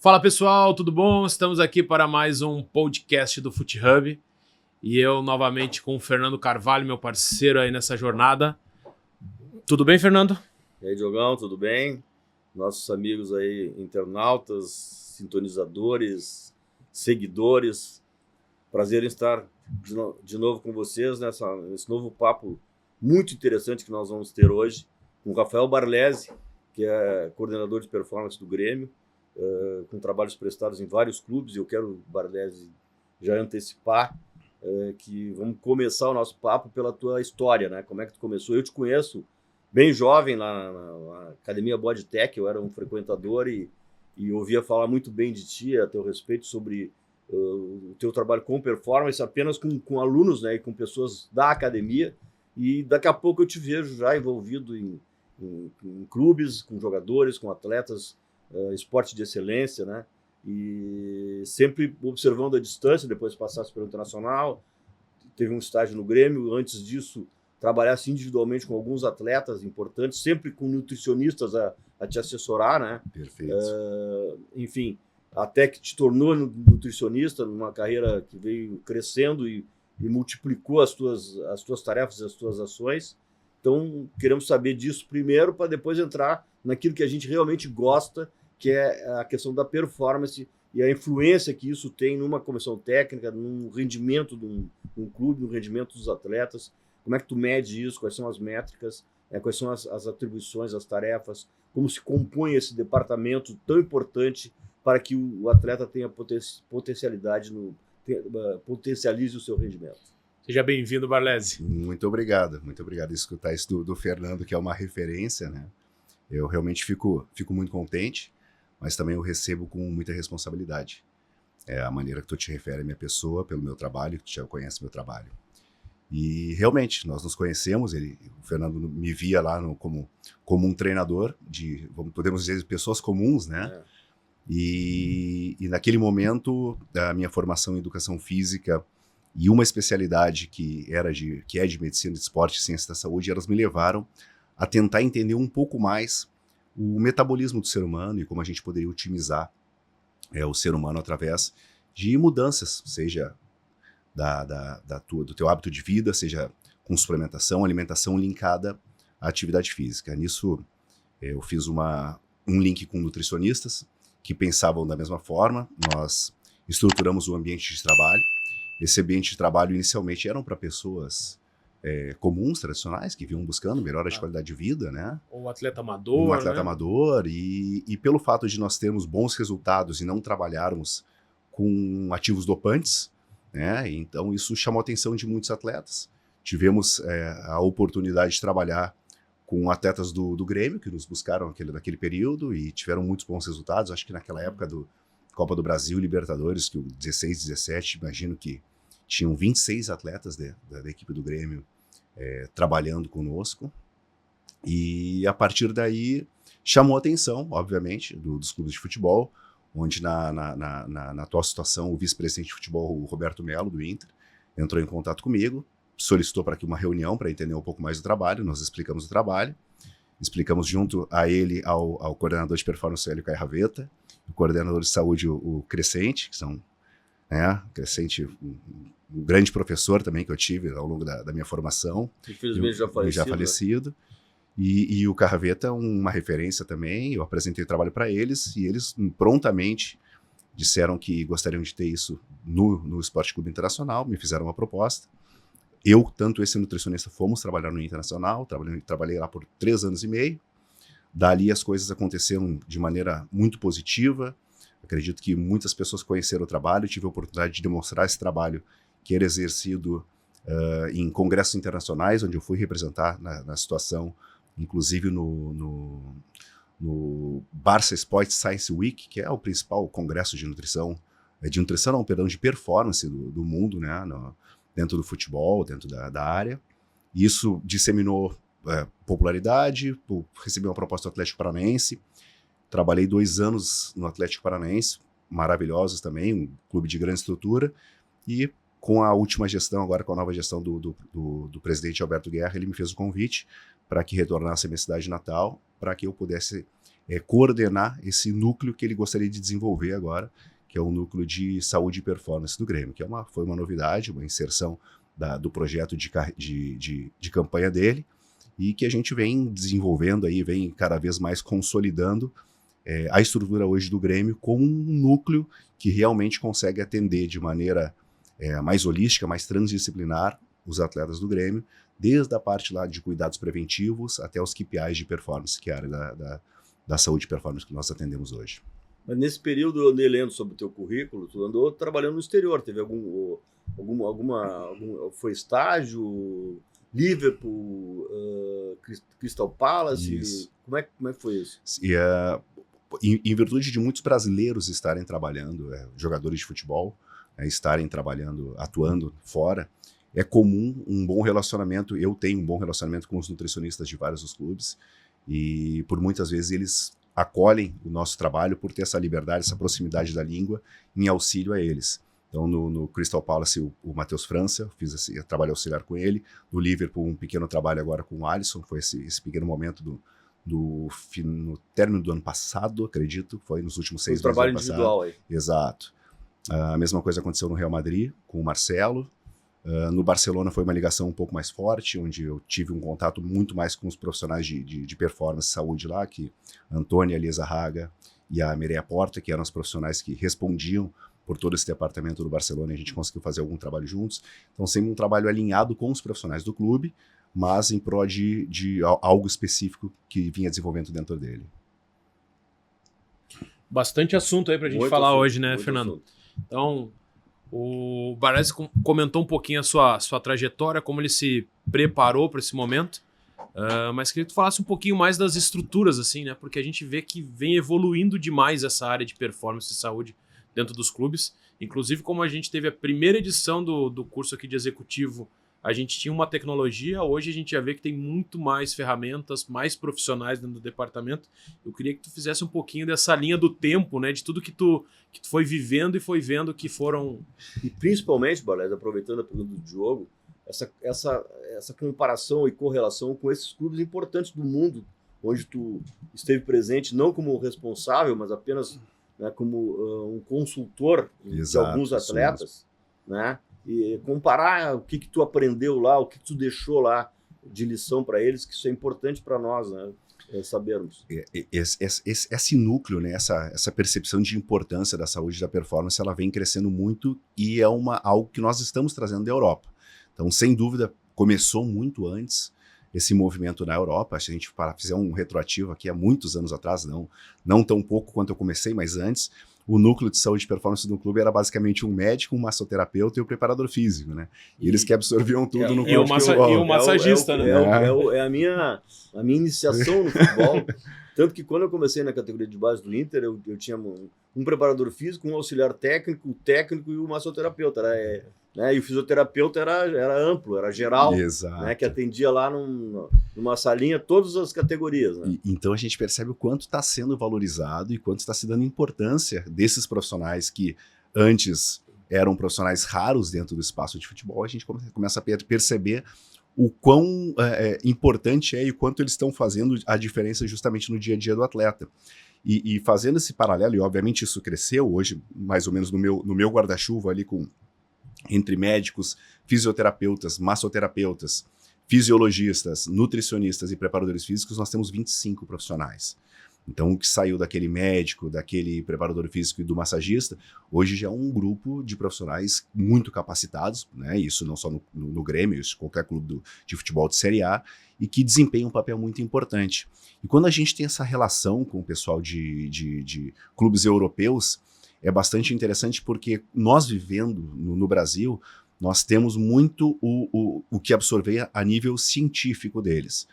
Fala pessoal, tudo bom? Estamos aqui para mais um podcast do FootHub e eu novamente com o Fernando Carvalho, meu parceiro aí nessa jornada. Tudo bem, Fernando? E aí, Diogão, tudo bem? Nossos amigos aí, internautas, sintonizadores, seguidores, prazer em estar de novo com vocês nesse novo papo muito interessante que nós vamos ter hoje com o Rafael Barlesi, que é coordenador de performance do Grêmio, com trabalhos prestados em vários clubes. E eu quero, Barlesi, já antecipar que vamos começar o nosso papo pela tua história, né? Como é que tu começou? Eu te conheço bem jovem lá na Academia Bodytech, eu era um frequentador e ouvia falar muito bem de ti, a teu respeito sobre o teu trabalho com performance, apenas com alunos, né, e com pessoas da academia. E daqui a pouco eu te vejo já envolvido em clubes, com jogadores, com atletas, esporte de excelência, né? E sempre observando a distância, depois passasse pelo Internacional, teve um estágio no Grêmio, antes disso trabalhasse individualmente com alguns atletas importantes, sempre com nutricionistas a te assessorar, né? Perfeito. Enfim, até que te tornou nutricionista, numa carreira que veio crescendo e multiplicou as tuas tarefas e as tuas ações. Então, queremos saber disso primeiro, para depois entrar naquilo que a gente realmente gosta, que é a questão da performance e a influência que isso tem numa comissão técnica, num rendimento de um clube, no rendimento dos atletas. Como é que tu mede isso? Quais são as métricas? Quais são as atribuições, as tarefas? Como se compõe esse departamento tão importante para que o atleta tenha potencialidade, potencialize o seu rendimento? Seja bem-vindo, Barlesi. Muito obrigado escutar isso do Fernando, que é uma referência, né? Eu realmente fico muito contente, mas também eu recebo com muita responsabilidade. É a maneira que tu te refere à minha pessoa, pelo meu trabalho, que tu já conhece meu trabalho. E realmente, nós nos conhecemos, o Fernando me via lá como um treinador de, podemos dizer, pessoas comuns, né? E naquele momento, a minha formação em educação física e uma especialidade que é de medicina de esporte e ciência da saúde, elas me levaram a tentar entender um pouco mais o metabolismo do ser humano e como a gente poderia otimizar o ser humano através de mudanças, seja do teu hábito de vida, seja com suplementação, alimentação linkada à atividade física. Nisso, eu fiz um link com nutricionistas que pensavam da mesma forma. Nós estruturamos o ambiente de trabalho. Esse ambiente de trabalho inicialmente eram para pessoas comuns, tradicionais, que vinham buscando melhora de qualidade de vida, né? Um atleta amador. Amador, e pelo fato de nós termos bons resultados e não trabalharmos com ativos dopantes, né? Então isso chamou a atenção de muitos atletas. Tivemos a oportunidade de trabalhar com atletas do Grêmio, que nos buscaram naquele período e tiveram muitos bons resultados. Acho que naquela época do Copa do Brasil, Libertadores, que o 16, 17, imagino que tinham 26 atletas da equipe do Grêmio trabalhando conosco. E a partir daí chamou a atenção, obviamente, dos clubes de futebol, onde na atual situação o vice-presidente de futebol, o Roberto Melo, do Inter, entrou em contato comigo, solicitou para que uma reunião para entender um pouco mais do trabalho. Nós explicamos o trabalho, explicamos junto a ele, ao coordenador de performance, o Hélio Cairraveta, o coordenador de saúde, o Crescente, que são, né, Crescente, um grande professor também que eu tive ao longo da minha formação. Infelizmente já falecido. E o Carraveta, uma referência também. Eu apresentei o trabalho para eles e eles prontamente disseram que gostariam de ter isso no Esporte Clube Internacional, me fizeram uma proposta. Eu, tanto esse nutricionista, fomos trabalhar no Internacional, trabalhei lá por 3 anos e meio. Dali as coisas aconteceram de maneira muito positiva. Acredito que muitas pessoas conheceram o trabalho, tive a oportunidade de demonstrar esse trabalho que era exercido em congressos internacionais, onde eu fui representar na situação, inclusive no Barça Sports Science Week, que é o principal congresso de nutrição, de performance do mundo, né, dentro do futebol, dentro da área. E isso disseminou popularidade, recebi uma proposta do Atlético Paranaense, trabalhei 2 anos no Atlético Paranaense, maravilhosos também, um clube de grande estrutura, e com a última gestão, agora com a nova gestão do presidente Alberto Guerra, ele me fez o convite para que retornasse à minha cidade natal, para que eu pudesse coordenar esse núcleo que ele gostaria de desenvolver agora, que é o núcleo de saúde e performance do Grêmio, que foi uma novidade, uma inserção do projeto de campanha dele, e que a gente vem desenvolvendo aí, vem cada vez mais consolidando a estrutura hoje do Grêmio como um núcleo que realmente consegue atender de maneira mais holística, mais transdisciplinar os atletas do Grêmio, desde a parte lá de cuidados preventivos até os KPIs de performance, que é a área da saúde e performance que nós atendemos hoje. Mas nesse período eu andei lendo sobre o teu currículo, tu andou trabalhando no exterior, teve foi estágio, Liverpool, Crystal Palace, como é que foi isso? E, em virtude de muitos brasileiros estarem trabalhando, jogadores de futebol, estarem trabalhando, atuando fora, é comum um bom relacionamento, eu tenho um bom relacionamento com os nutricionistas de vários dos clubes, e por muitas vezes eles acolhem o nosso trabalho por ter essa liberdade, essa proximidade da língua em auxílio a eles. Então, no Crystal Palace, o Matheus França, fiz esse trabalho auxiliar com ele. No Liverpool, um pequeno trabalho agora com o Alisson, foi esse pequeno momento no término do ano passado, acredito, foi nos últimos 6 meses do ano trabalho individual aí. Exato. A mesma coisa aconteceu no Real Madrid, com o Marcelo. No Barcelona foi uma ligação um pouco mais forte, onde eu tive um contato muito mais com os profissionais de performance e saúde lá, que a Antônia Elisa Raga e a Mireia Porta, que eram os profissionais que respondiam por todo esse departamento do Barcelona, e a gente conseguiu fazer algum trabalho juntos. Então, sempre um trabalho alinhado com os profissionais do clube, mas em prol de algo específico que vinha desenvolvendo dentro dele. Bastante assunto aí pra gente falar hoje, né, Fernando? Assunto. Então, o Baresi comentou um pouquinho a sua trajetória, como ele se preparou para esse momento, mas queria que tu falasse um pouquinho mais das estruturas, assim, né? Porque a gente vê que vem evoluindo demais essa área de performance e saúde dentro dos clubes. Inclusive, como a gente teve a primeira edição do curso aqui de executivo, a gente tinha uma tecnologia, hoje a gente já vê que tem muito mais ferramentas, mais profissionais dentro do departamento. Eu queria que tu fizesse um pouquinho dessa linha do tempo, né? De tudo que tu foi vivendo e foi vendo que foram... E principalmente, Baresi, aproveitando a pergunta do Diogo, essa comparação e correlação com esses clubes importantes do mundo, onde tu esteve presente não como responsável, mas apenas, né, como um consultor de alguns atletas, né? E comparar o que tu aprendeu lá, o que tu deixou lá de lição para eles, que isso é importante para nós, né, sabermos. Esse núcleo, né, essa percepção de importância da saúde e da performance, ela vem crescendo muito e é algo que nós estamos trazendo da Europa. Então, sem dúvida, começou muito antes esse movimento na Europa. Se a gente fizer um retroativo aqui há muitos anos atrás, não tão pouco quanto eu comecei, mas antes, o núcleo de saúde e performance do clube era basicamente um médico, um massoterapeuta e o preparador físico, né? E eles que absorviam tudo no clube. E o massagista, né? É a minha iniciação no futebol. Tanto que quando eu comecei na categoria de base do Inter, eu tinha um preparador físico, um auxiliar técnico, o técnico e o massoterapeuta. Né? E o fisioterapeuta era amplo, era geral, né? Que atendia lá numa salinha todas as categorias. Né? Então a gente percebe o quanto está sendo valorizado e quanto está se dando importância desses profissionais que antes eram profissionais raros dentro do espaço de futebol. A gente começa a perceber o quão importante é e o quanto eles estão fazendo a diferença justamente no dia a dia do atleta. E fazendo esse paralelo, e obviamente isso cresceu hoje, mais ou menos no meu guarda-chuva ali entre médicos, fisioterapeutas, massoterapeutas, fisiologistas, nutricionistas e preparadores físicos, nós temos 25 profissionais. Então, o que saiu daquele médico, daquele preparador físico e do massagista, hoje já é um grupo de profissionais muito capacitados, né? Isso não só no Grêmio, isso em qualquer clube de futebol de Série A, e que desempenham um papel muito importante. E quando a gente tem essa relação com o pessoal de clubes europeus, é bastante interessante porque nós vivendo no Brasil, nós temos muito o que absorver a nível científico deles.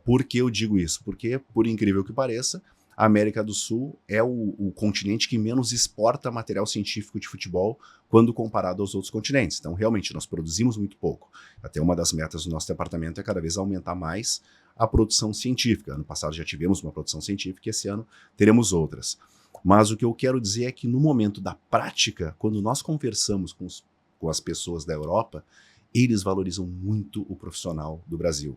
Por que eu digo isso? Porque, por incrível que pareça, a América do Sul é o continente que menos exporta material científico de futebol quando comparado aos outros continentes. Então, realmente, nós produzimos muito pouco. Até uma das metas do nosso departamento é cada vez aumentar mais a produção científica. Ano passado já tivemos uma produção científica e esse ano teremos outras. Mas o que eu quero dizer é que no momento da prática, quando nós conversamos com as pessoas da Europa, eles valorizam muito o profissional do Brasil.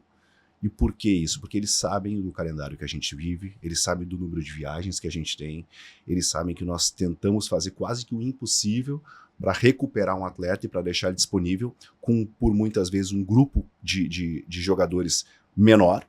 E por que isso? Porque eles sabem do calendário que a gente vive, eles sabem do número de viagens que a gente tem, eles sabem que nós tentamos fazer quase que o impossível para recuperar um atleta e para deixar ele disponível com, por muitas vezes, um grupo de jogadores menor,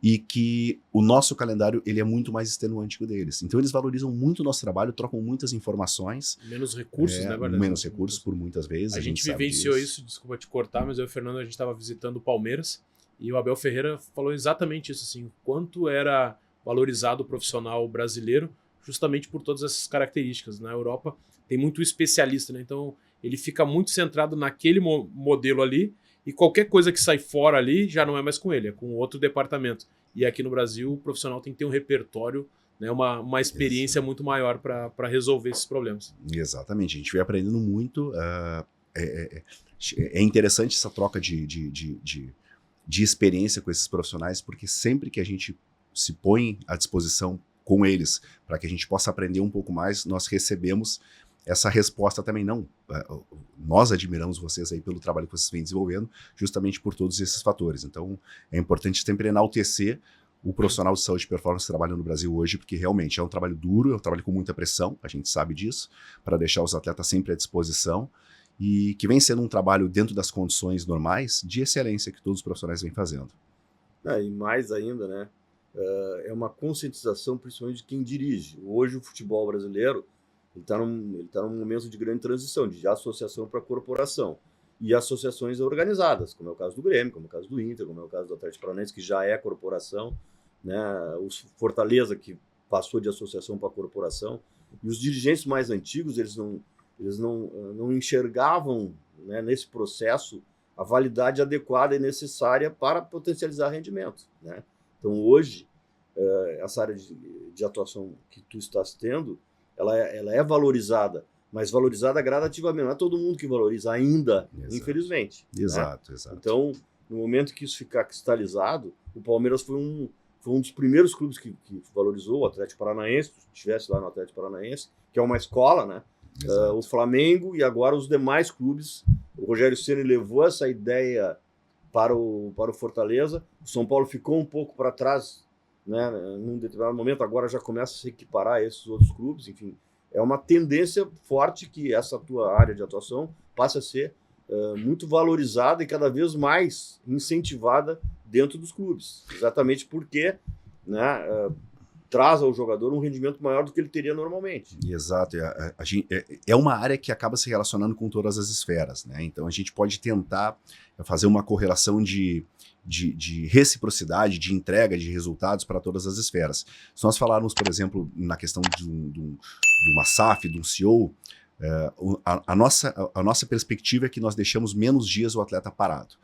e que o nosso calendário ele é muito mais extenuante que o deles. Então eles valorizam muito o nosso trabalho, trocam muitas informações. Menos recursos, né, verdade? Menos recursos por muitas vezes. A gente vivenciou isso, desculpa te cortar, mas eu e o Fernando, a gente estava visitando o Palmeiras e o Abel Ferreira falou exatamente isso, assim, quanto era valorizado o profissional brasileiro justamente por todas essas características. Na Europa tem muito especialista, né? Então ele fica muito centrado naquele modelo ali, e qualquer coisa que sai fora ali já não é mais com ele, é com outro departamento. E aqui no Brasil o profissional tem que ter um repertório, né, uma experiência muito maior para resolver esses problemas. Exatamente, a gente vem aprendendo muito. É interessante essa troca de experiência com esses profissionais, porque sempre que a gente se põe à disposição com eles para que a gente possa aprender um pouco mais, nós recebemos essa resposta também. Não, nós admiramos vocês aí pelo trabalho que vocês vêm desenvolvendo, justamente por todos esses fatores. Então, é importante sempre enaltecer o profissional de saúde e performance que trabalha no Brasil hoje, porque realmente é um trabalho duro, é um trabalho com muita pressão, a gente sabe disso, para deixar os atletas sempre à disposição, e que vem sendo um trabalho dentro das condições normais de excelência que todos os profissionais vêm fazendo. E mais ainda, né? É uma conscientização, principalmente de quem dirige. Hoje o futebol brasileiro ele tá num momento de grande transição, de associação para corporação. E associações organizadas, como é o caso do Grêmio, como é o caso do Inter, como é o caso do Atlético Paranaense, que já é corporação, né? O Fortaleza, que passou de associação para corporação. E os dirigentes mais antigos, eles não enxergavam, né, nesse processo a validade adequada e necessária para potencializar rendimento, né? Então, hoje, essa área de atuação que tu estás tendo, ela é valorizada, mas valorizada gradativamente. Não é todo mundo que valoriza ainda, infelizmente. Exato, né? exato. Então, no momento que isso ficar cristalizado, o Palmeiras foi um dos primeiros clubes que valorizou, o Atlético Paranaense, se estivesse lá no Atlético Paranaense, que é uma escola, né? O Flamengo e agora os demais clubes. O Rogério Ceni levou essa ideia para o Fortaleza. O São Paulo ficou um pouco para trás, né, num determinado momento, agora já começa a se equiparar a esses outros clubes. Enfim, é uma tendência forte que essa tua área de atuação passe a ser muito valorizada e cada vez mais incentivada dentro dos clubes, exatamente porque, né, traz ao jogador um rendimento maior do que ele teria normalmente. Exato, é uma área que acaba se relacionando com todas as esferas, né? Então a gente pode tentar fazer uma correlação de reciprocidade, de entrega de resultados para todas as esferas. Se nós falarmos, por exemplo, na questão de uma SAF, de um CEO, a nossa perspectiva é que nós deixamos menos dias o atleta parado.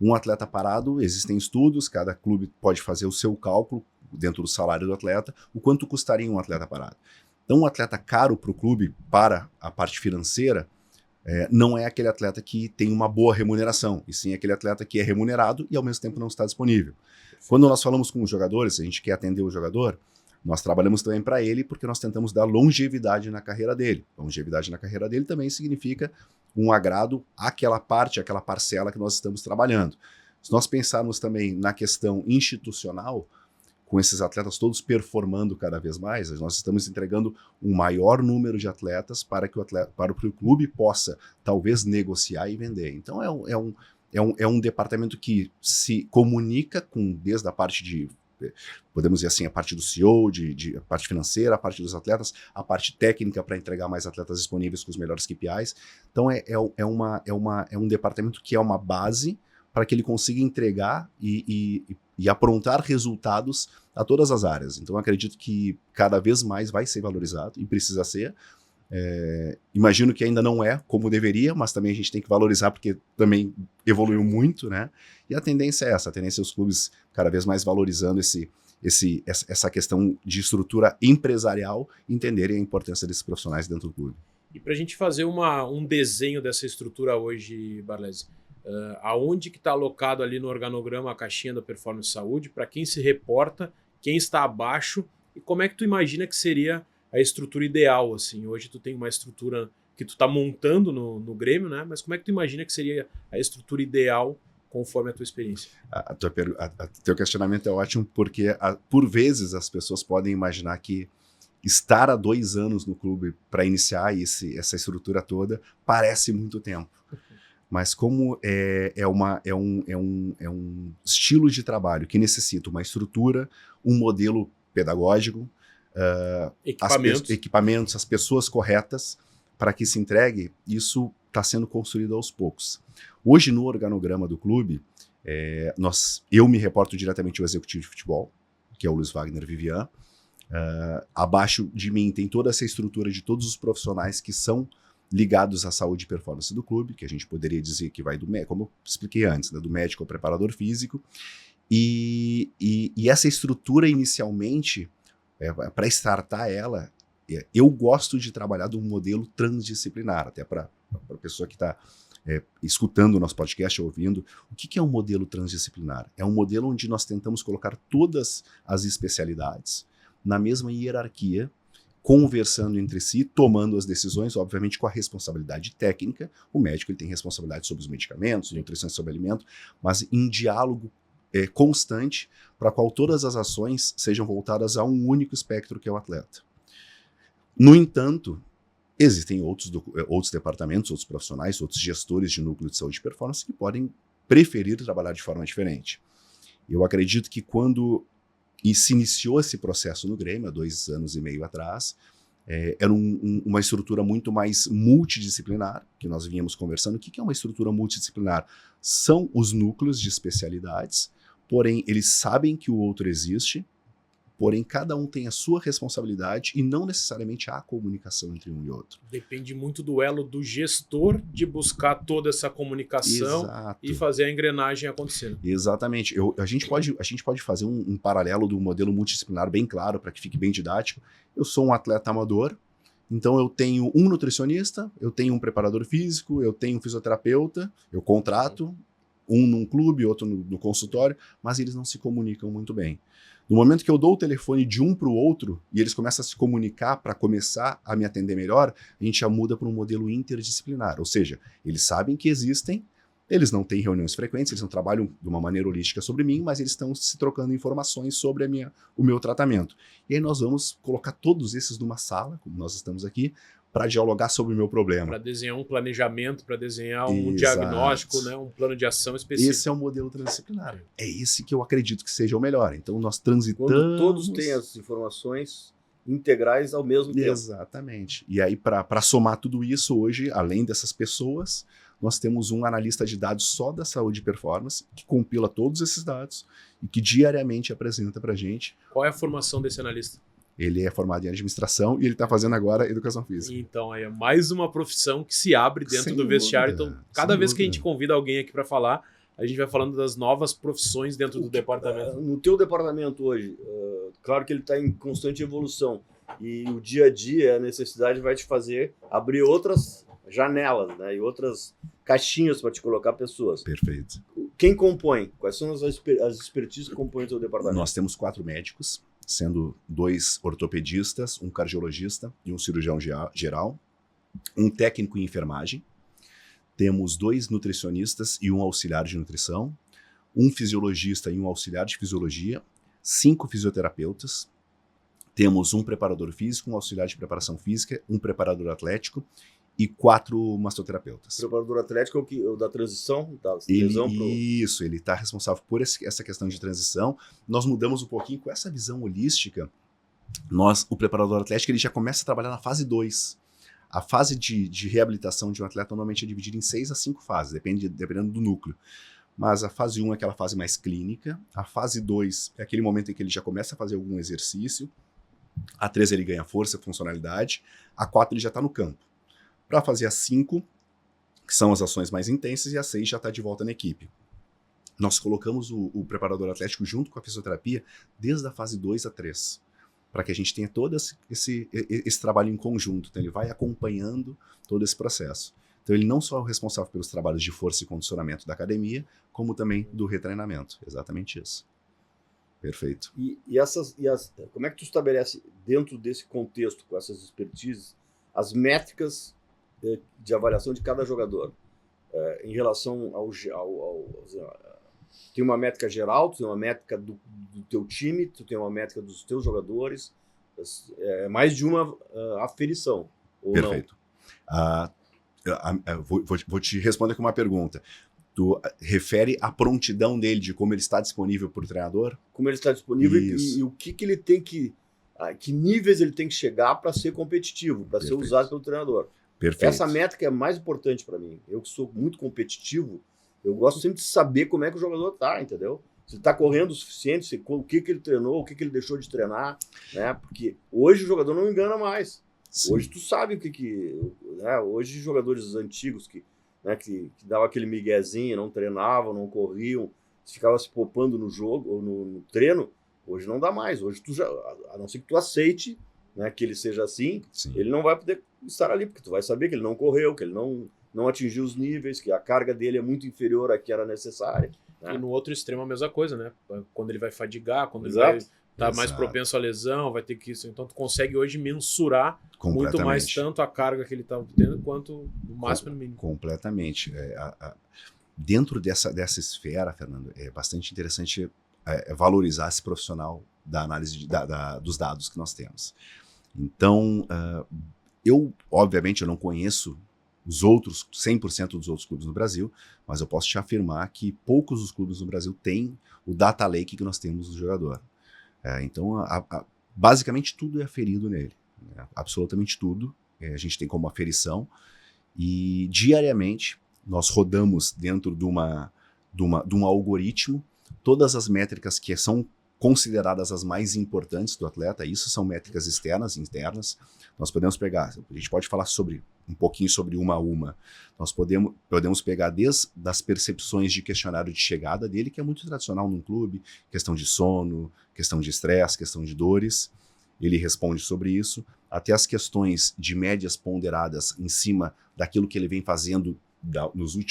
Um atleta parado, existem estudos, cada clube pode fazer o seu cálculo dentro do salário do atleta, o quanto custaria um atleta parado. Então, um atleta caro para o clube, para a parte financeira, não é aquele atleta que tem uma boa remuneração, e sim aquele atleta que é remunerado e ao mesmo tempo não está disponível. Quando nós falamos com os jogadores, a gente quer atender o jogador, nós trabalhamos também para ele porque nós tentamos dar longevidade na carreira dele. Longevidade na carreira dele também significa um agrado àquela parte, àquela parcela que nós estamos trabalhando. Se nós pensarmos também na questão institucional, com esses atletas todos performando cada vez mais, nós estamos entregando um maior número de atletas para que o clube possa talvez negociar e vender. Então é um departamento que se comunica desde a parte de, podemos dizer assim, a parte do CEO, a parte financeira, a parte dos atletas, a parte técnica para entregar mais atletas disponíveis com os melhores KPIs. Então é um departamento que é uma base para que ele consiga entregar e aprontar resultados a todas as áreas. Então, acredito que cada vez mais vai ser valorizado e precisa ser. Imagino que ainda não é como deveria, mas também a gente tem que valorizar porque também evoluiu muito, né? E a tendência é essa, a tendência é os clubes cada vez mais valorizando essa questão de estrutura empresarial, entenderem a importância desses profissionais dentro do clube. E para a gente fazer um desenho dessa estrutura hoje, Barlesi, aonde que está alocado ali no organograma a caixinha da Performance Saúde, para quem se reporta, quem está abaixo, e como é que tu imagina que seria a estrutura ideal, assim? Hoje tu tem uma estrutura que tu está montando no Grêmio, né? Mas como é que tu imagina que seria a estrutura ideal conforme a tua experiência? Teu questionamento é ótimo, porque por vezes as pessoas podem imaginar que estar há 2 anos no clube para iniciar essa estrutura toda parece muito tempo. Mas como é um estilo de trabalho que necessita uma estrutura, um modelo pedagógico, equipamentos, as pessoas corretas para que se entregue, isso está sendo construído aos poucos. Hoje, no organograma do clube, eu me reporto diretamente ao executivo de futebol, que é o Luiz Wagner Vivian. Abaixo de mim tem toda essa estrutura de todos os profissionais que são ligados à saúde e performance do clube, que a gente poderia dizer que vai do médico, como eu expliquei antes, né, do médico ao preparador físico. E essa estrutura, inicialmente, para startar ela, eu gosto de trabalhar de um modelo transdisciplinar, até para a pessoa que está escutando o nosso podcast, ouvindo. O que é um modelo transdisciplinar? É um modelo onde nós tentamos colocar todas as especialidades na mesma hierarquia, conversando entre si, tomando as decisões, obviamente com a responsabilidade técnica. O médico ele tem responsabilidade sobre os medicamentos, nutrição sobre alimento, mas em diálogo constante, para qual todas as ações sejam voltadas a um único espectro, que é o atleta. No entanto, existem outros departamentos, outros profissionais, outros gestores de núcleo de saúde e performance que podem preferir trabalhar de forma diferente. Eu acredito que quando se iniciou esse processo no Grêmio, há 2 anos e meio atrás, era uma estrutura muito mais multidisciplinar, que nós vínhamos conversando. O que é uma estrutura multidisciplinar? São os núcleos de especialidades, porém eles sabem que o outro existe, porém cada um tem a sua responsabilidade e não necessariamente há comunicação entre um e outro. Depende muito do elo do gestor de buscar toda essa comunicação. Exato. E fazer a engrenagem acontecer. Exatamente. A gente pode fazer um paralelo do modelo multidisciplinar bem claro, para que fique bem didático. Eu sou um atleta amador, então eu tenho um nutricionista, eu tenho um preparador físico, eu tenho um fisioterapeuta, eu contrato, um num clube, outro no consultório, mas eles não se comunicam muito bem. No momento que eu dou o telefone de um para o outro e eles começam a se comunicar para começar a me atender melhor, a gente já muda para um modelo interdisciplinar. Ou seja, eles sabem que existem, eles não têm reuniões frequentes, eles não trabalham de uma maneira holística sobre mim, mas eles estão se trocando informações sobre o meu tratamento. E aí nós vamos colocar todos esses numa sala, como nós estamos aqui, para dialogar sobre o meu problema. Para desenhar um planejamento, para desenhar um diagnóstico, né, um plano de ação específico. Esse é o modelo transdisciplinar. É esse que eu acredito que seja o melhor. Então nós transitamos... Quando todos têm as informações integrais ao mesmo tempo. Exatamente. E aí, para somar tudo isso, hoje, além dessas pessoas, nós temos um analista de dados só da saúde e performance, que compila todos esses dados e que diariamente apresenta para a gente. Qual é a formação desse analista? Ele é formado em administração e ele está fazendo agora educação física. Então, aí é mais uma profissão que se abre dentro do vestiário. Então, cada vez que a gente convida alguém aqui para falar, a gente vai falando das novas profissões dentro do departamento. No teu departamento hoje, claro que ele está em constante evolução. E o dia a dia, a necessidade vai te fazer abrir outras janelas, né, e outras caixinhas para te colocar pessoas. Perfeito. Quem compõe? Quais são as expertises que compõem o teu departamento? Nós temos 4 médicos, sendo 2 ortopedistas, um cardiologista e um cirurgião geral, um técnico em enfermagem, temos 2 nutricionistas e um auxiliar de nutrição, um fisiologista e um auxiliar de fisiologia, 5 fisioterapeutas, temos um preparador físico, um auxiliar de preparação física, um preparador atlético e 4 massoterapeutas. O preparador atlético é o da transição? Isso, ele está responsável por essa questão de transição. Nós mudamos um pouquinho com essa visão holística. O preparador atlético ele já começa a trabalhar na fase 2. A fase de reabilitação de um atleta normalmente é dividida em 6 a 5 fases, dependendo do núcleo. Mas a fase 1 é aquela fase mais clínica, a fase 2 é aquele momento em que ele já começa a fazer algum exercício, a 3 ele ganha força, funcionalidade, a 4 ele já está no campo. Para fazer a 5, que são as ações mais intensas, e a 6 já está de volta na equipe. Nós colocamos o preparador atlético junto com a fisioterapia desde a fase 2 a 3, para que a gente tenha todo esse trabalho em conjunto. Então ele vai acompanhando todo esse processo. Então ele não só é o responsável pelos trabalhos de força e condicionamento da academia, como também do retreinamento. Exatamente isso. Perfeito. Como é que tu estabelece, dentro desse contexto, com essas expertises, as métricas de avaliação de cada jogador? em relação tem uma métrica geral, tu tem uma métrica do teu time, tu tem uma métrica dos teus jogadores, mais de uma aferição, ou Perfeito. Vou te responder com uma pergunta. Tu refere à prontidão dele, de como ele está disponível para o treinador? Como ele está disponível e o que ele tem que níveis ele tem que chegar para ser competitivo, para ser usado pelo treinador. Perfeito. Essa métrica é a mais importante para mim. Eu que sou muito competitivo, eu gosto sempre de saber como é que o jogador está, entendeu? Se ele está correndo o suficiente, o que ele treinou, o que ele deixou de treinar, né? Porque hoje o jogador não engana mais. Sim. Hoje tu sabe o né? Hoje jogadores antigos que davam aquele miguezinho, não treinavam, não corriam, ficavam se poupando no jogo ou no treino, hoje não dá mais. Hoje a não ser que tu aceite, né, que ele seja assim, sim, ele não vai poder estar ali, porque tu vai saber que ele não correu, que ele não atingiu os níveis, que a carga dele é muito inferior à que era necessária. Né? E no outro extremo a mesma coisa, né? Quando ele vai fadigar, quando ele vai estar mais propenso à lesão, vai ter que isso. Então tu consegue hoje mensurar muito mais tanto a carga que ele está tendo quanto no máximo e no mínimo. Completamente. Dentro dessa esfera, Fernando, é bastante interessante valorizar esse profissional da análise dos dados que nós temos. Então, obviamente, eu não conheço os outros, 100% dos outros clubes no Brasil, mas eu posso te afirmar que poucos dos clubes no Brasil têm o data lake que nós temos do jogador. Então, basicamente tudo é aferido nele. Absolutamente tudo. A gente tem como aferição e diariamente nós rodamos dentro de um algoritmo todas as métricas que são consideradas as mais importantes do atleta. Isso são métricas externas e internas. Nós podemos pegar, a gente pode falar um pouquinho sobre uma a uma. Nós podemos pegar desde as percepções de questionário de chegada dele, que é muito tradicional num clube, questão de sono, questão de estresse, questão de dores. Ele responde sobre isso, até as questões de médias ponderadas em cima daquilo que ele vem fazendo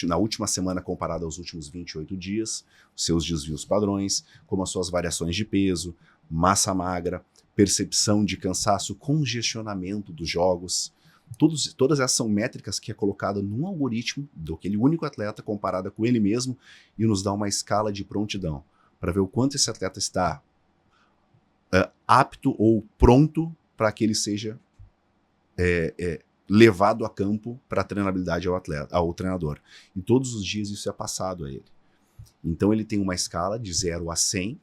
na última semana comparado aos últimos 28 dias, seus desvios padrões, como as suas variações de peso, massa magra, percepção de cansaço, congestionamento dos jogos. Todas essas são métricas que é colocada num algoritmo daquele único atleta comparada com ele mesmo e nos dá uma escala de prontidão para ver o quanto esse atleta está apto ou pronto para que ele seja levado a campo para a treinabilidade ao treinador. E todos os dias isso é passado a ele. Então ele tem uma escala de 0 a 100,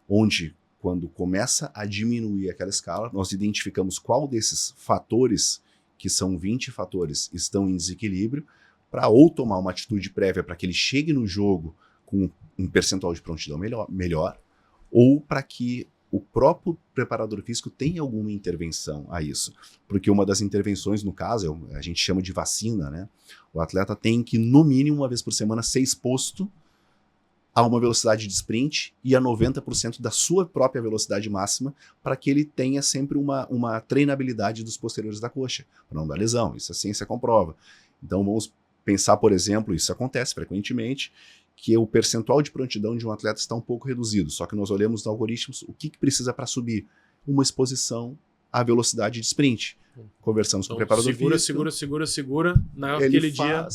onde quando começa a diminuir aquela escala, nós identificamos qual desses fatores, que são 20 fatores, estão em desequilíbrio, para ou tomar uma atitude prévia para que ele chegue no jogo com um percentual de prontidão melhor, ou para que o próprio preparador físico tem alguma intervenção a isso. Porque uma das intervenções, no caso, a gente chama de vacina, né? O atleta tem que, no mínimo, uma vez por semana, ser exposto a uma velocidade de sprint e a 90% da sua própria velocidade máxima para que ele tenha sempre uma treinabilidade dos posteriores da coxa, para não dar lesão. Isso a ciência comprova. Então vamos pensar, por exemplo, isso acontece frequentemente, que o percentual de prontidão de um atleta está um pouco reduzido, só que nós olhamos nos algoritmos o que precisa para subir. Uma exposição à velocidade de sprint. Conversamos com o preparador físico. Segura, naquele dia.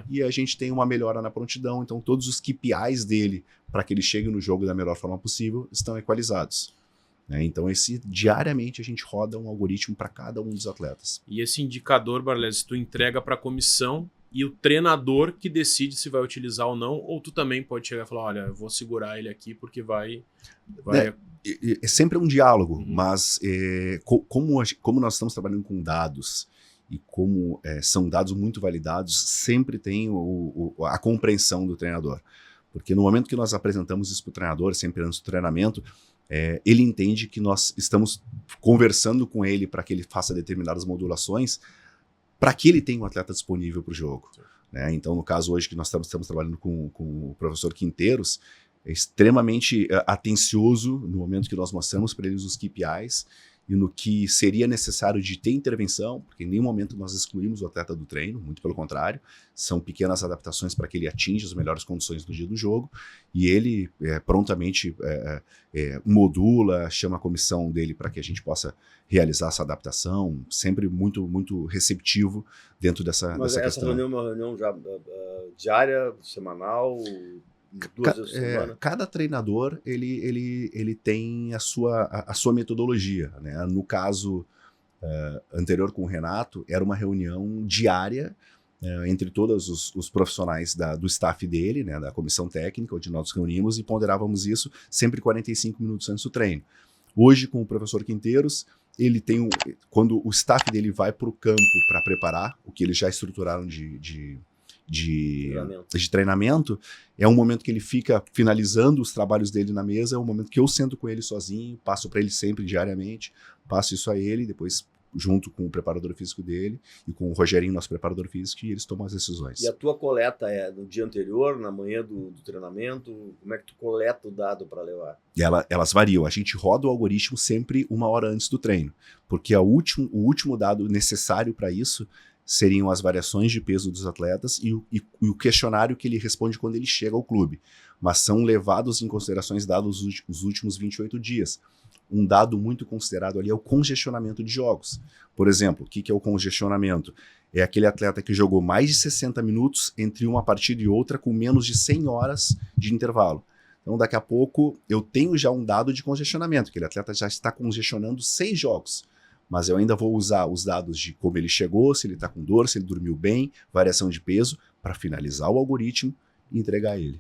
E a gente tem uma melhora na prontidão, então todos os KPIs dele, para que ele chegue no jogo da melhor forma possível, estão equalizados. Então diariamente a gente roda um algoritmo para cada um dos atletas. E esse indicador, Barlese, tu entrega para a comissão e o treinador que decide se vai utilizar ou não, ou tu também pode chegar e falar, olha, eu vou segurar ele aqui porque vai... É sempre um diálogo, mas como nós estamos trabalhando com dados e como são dados muito validados, sempre tem a compreensão do treinador. Porque no momento que nós apresentamos isso para o treinador, sempre antes do treinamento, ele entende que nós estamos conversando com ele para que ele faça determinadas modulações, para que ele tenha um atleta disponível para o jogo. Né? Então, no caso hoje que nós estamos trabalhando com o professor Quinteiros, é extremamente atencioso no momento que nós mostramos para eles os KPIs e no que seria necessário de ter intervenção, porque em nenhum momento nós excluímos o atleta do treino, muito pelo contrário, são pequenas adaptações para que ele atinja as melhores condições do dia do jogo, e ele prontamente modula, chama a comissão dele para que a gente possa realizar essa adaptação, sempre muito, muito receptivo dentro dessa questão. Mas essa reunião é uma reunião já diária, semanal... Cada treinador ele tem a sua metodologia, né? No caso anterior com o Renato, era uma reunião diária entre todos os profissionais do staff dele, né, da comissão técnica, onde nós nos reunimos e ponderávamos isso sempre 45 minutos antes do treino. Hoje, com o professor Quinteiros, ele tem quando o staff dele vai para o campo para preparar o que eles já estruturaram de treinamento, é um momento que ele fica finalizando os trabalhos dele na mesa, é um momento que eu sento com ele sozinho, passo para ele sempre diariamente, passo isso a ele, depois junto com o preparador físico dele e com o Rogerinho, nosso preparador físico, e eles tomam as decisões. E a tua coleta é no dia anterior, na manhã do treinamento? Como é que tu coleta o dado para levar? Elas variam. A gente roda o algoritmo sempre 1 hora antes do treino, porque o último dado necessário para isso seriam as variações de peso dos atletas e o questionário que ele responde quando ele chega ao clube. Mas são levados em considerações dados os últimos 28 dias. Um dado muito considerado ali é o congestionamento de jogos. Por exemplo, o que é o congestionamento? É aquele atleta que jogou mais de 60 minutos entre uma partida e outra com menos de 100 horas de intervalo. Então, daqui a pouco, eu tenho já um dado de congestionamento. Aquele atleta já está congestionando 6 jogos. Mas eu ainda vou usar os dados de como ele chegou, se ele está com dor, se ele dormiu bem, variação de peso, para finalizar o algoritmo e entregar ele.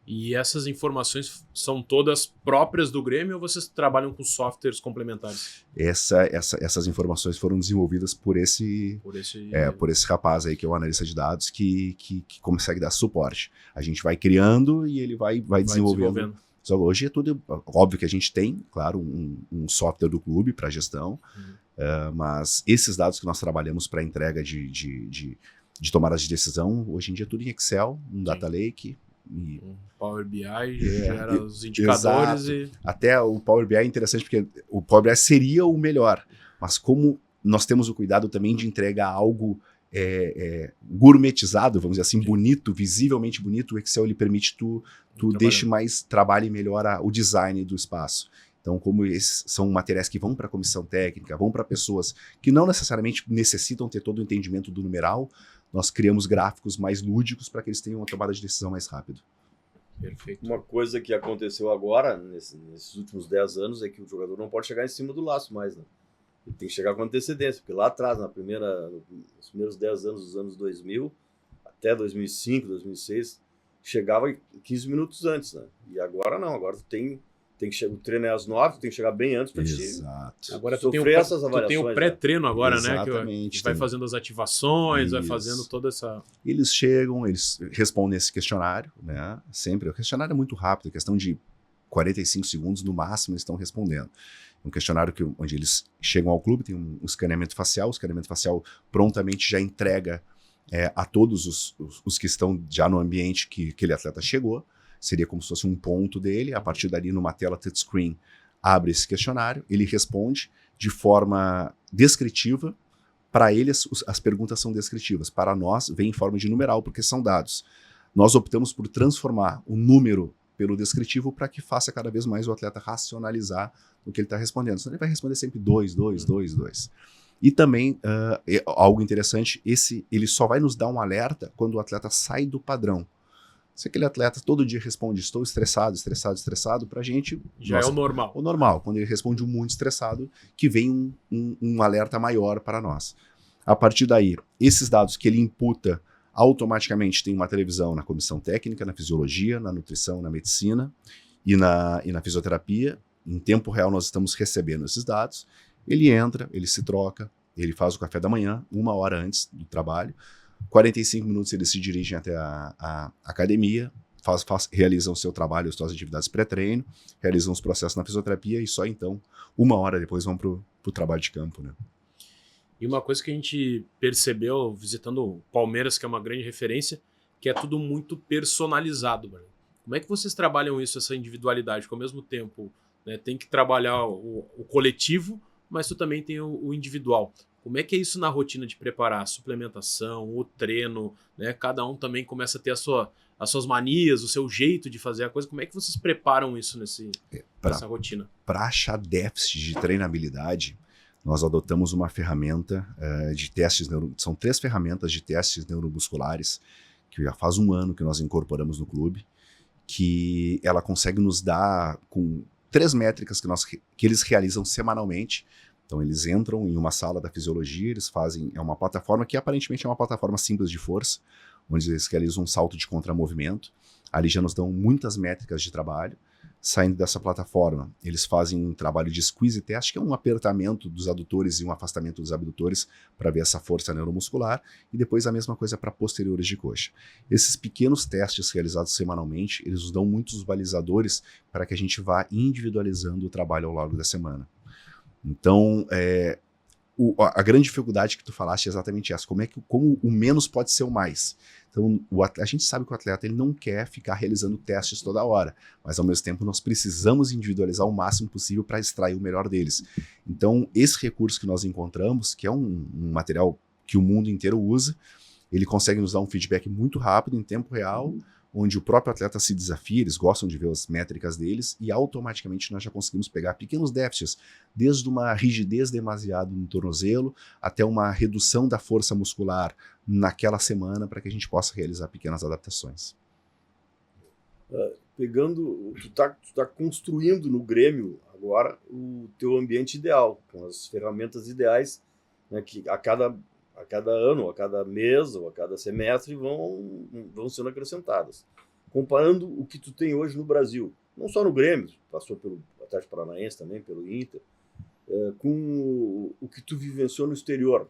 E essas informações são todas próprias do Grêmio ou vocês trabalham com softwares complementares? Essas informações foram desenvolvidas por esse rapaz aí, que é o analista de dados, que consegue dar suporte. A gente vai criando e ele vai desenvolvendo. Hoje é tudo, óbvio que a gente tem, claro, um software do clube para gestão, mas esses dados que nós trabalhamos para entrega de tomadas de decisão, hoje em dia é tudo em Excel, um Data Lake. Um Power BI gera os indicadores. Até o Power BI é interessante porque o Power BI seria o melhor, mas como nós temos o cuidado também de entregar algo gourmetizado, vamos dizer assim, bonito, visivelmente bonito, o Excel ele permite tu deixe mais, trabalhe melhor o design do espaço. Então, como esses são materiais que vão para a comissão técnica, vão para pessoas que não necessariamente necessitam ter todo o entendimento do numeral, nós criamos gráficos mais lúdicos para que eles tenham uma tomada de decisão mais rápido. Perfeito. Uma coisa que aconteceu agora, nesses últimos 10 anos, é que o jogador não pode chegar em cima do laço mais, né? Ele tem que chegar com antecedência, porque lá atrás, nos primeiros 10 anos dos anos 2000, até 2005, 2006, chegava 15 minutos antes, né? E agora não, agora tu tem que chegar, o treino é às 9, tu tem que chegar bem antes para ti. Agora tu tem o pré-treino agora, né? Que vai fazendo as ativações, vai fazendo toda essa... Eles chegam, eles respondem esse questionário, né? Sempre, o questionário é muito rápido, questão de 45 segundos no máximo eles estão respondendo. Um questionário onde eles chegam ao clube, tem um escaneamento facial, o escaneamento facial prontamente já entrega a todos os que estão já no ambiente que aquele atleta chegou, seria como se fosse um ponto dele, a partir dali numa tela touchscreen abre esse questionário, ele responde de forma descritiva, para ele as perguntas são descritivas, para nós vem em forma de numeral, porque são dados. Nós optamos por transformar o número pelo descritivo para que faça cada vez mais o atleta racionalizar o que ele está respondendo. Senão ele vai responder sempre 2, 2, 2, 2. E também, algo interessante, ele só vai nos dar um alerta quando o atleta sai do padrão. Se aquele atleta todo dia responde estou estressado, estressado, estressado, pra gente... Já é o normal. O normal. Quando ele responde muito estressado, que vem um alerta maior para nós. A partir daí, esses dados que ele imputa automaticamente tem uma televisão na comissão técnica, na fisiologia, na nutrição, na medicina e na fisioterapia. Em tempo real nós estamos recebendo esses dados. Ele entra, ele se troca, ele faz o café da manhã, 1 hora antes do trabalho. 45 minutos eles se dirigem até a academia, realizam o seu trabalho, as suas atividades pré-treino, realizam os processos na fisioterapia e só então, 1 hora depois vão para o trabalho de campo, né? E uma coisa que a gente percebeu visitando o Palmeiras, que é uma grande referência, que é tudo muito personalizado, mano. Como é que vocês trabalham isso, essa individualidade, que ao mesmo tempo, né, tem que trabalhar o coletivo, mas tu também tem o individual. Como é que é isso na rotina de preparar a suplementação, o treino, né? Cada um também começa a ter as suas manias, o seu jeito de fazer a coisa. Como é que vocês preparam isso nessa rotina? Para achar déficit de treinabilidade, nós adotamos uma ferramenta de testes, são 3 ferramentas de testes neuromusculares, que já faz 1 ano que nós incorporamos no clube, que ela consegue nos dar com 3 métricas que eles realizam semanalmente. Então eles entram em uma sala da fisiologia, eles fazem, é uma plataforma que aparentemente é uma plataforma simples de força, onde eles realizam um salto de contramovimento. Ali já nos dão muitas métricas de trabalho. Saindo dessa plataforma, eles fazem um trabalho de squeeze test, que é um apertamento dos adutores e um afastamento dos abdutores para ver essa força neuromuscular, e depois a mesma coisa para posteriores de coxa. Esses pequenos testes realizados semanalmente, eles nos dão muitos balizadores para que a gente vá individualizando o trabalho ao longo da semana. Então, a grande dificuldade que tu falaste é exatamente essa, como o menos pode ser o mais. Então, a gente sabe que o atleta ele não quer ficar realizando testes toda hora, mas ao mesmo tempo nós precisamos individualizar o máximo possível para extrair o melhor deles. Então, esse recurso que nós encontramos, que é um material que o mundo inteiro usa, ele consegue nos dar um feedback muito rápido, em tempo real, onde o próprio atleta se desafia, eles gostam de ver as métricas deles, e automaticamente nós já conseguimos pegar pequenos déficits, desde uma rigidez demasiada no tornozelo, até uma redução da força muscular naquela semana, para que a gente possa realizar pequenas adaptações. Tu tá construindo no Grêmio agora o teu ambiente ideal, com as ferramentas ideais, né, que a cada ano, a cada mês ou a cada semestre vão sendo acrescentadas. Comparando o que tu tem hoje no Brasil, não só no Grêmio, passou pelo Atlético Paranaense também, pelo Inter, com o que tu vivenciou no exterior.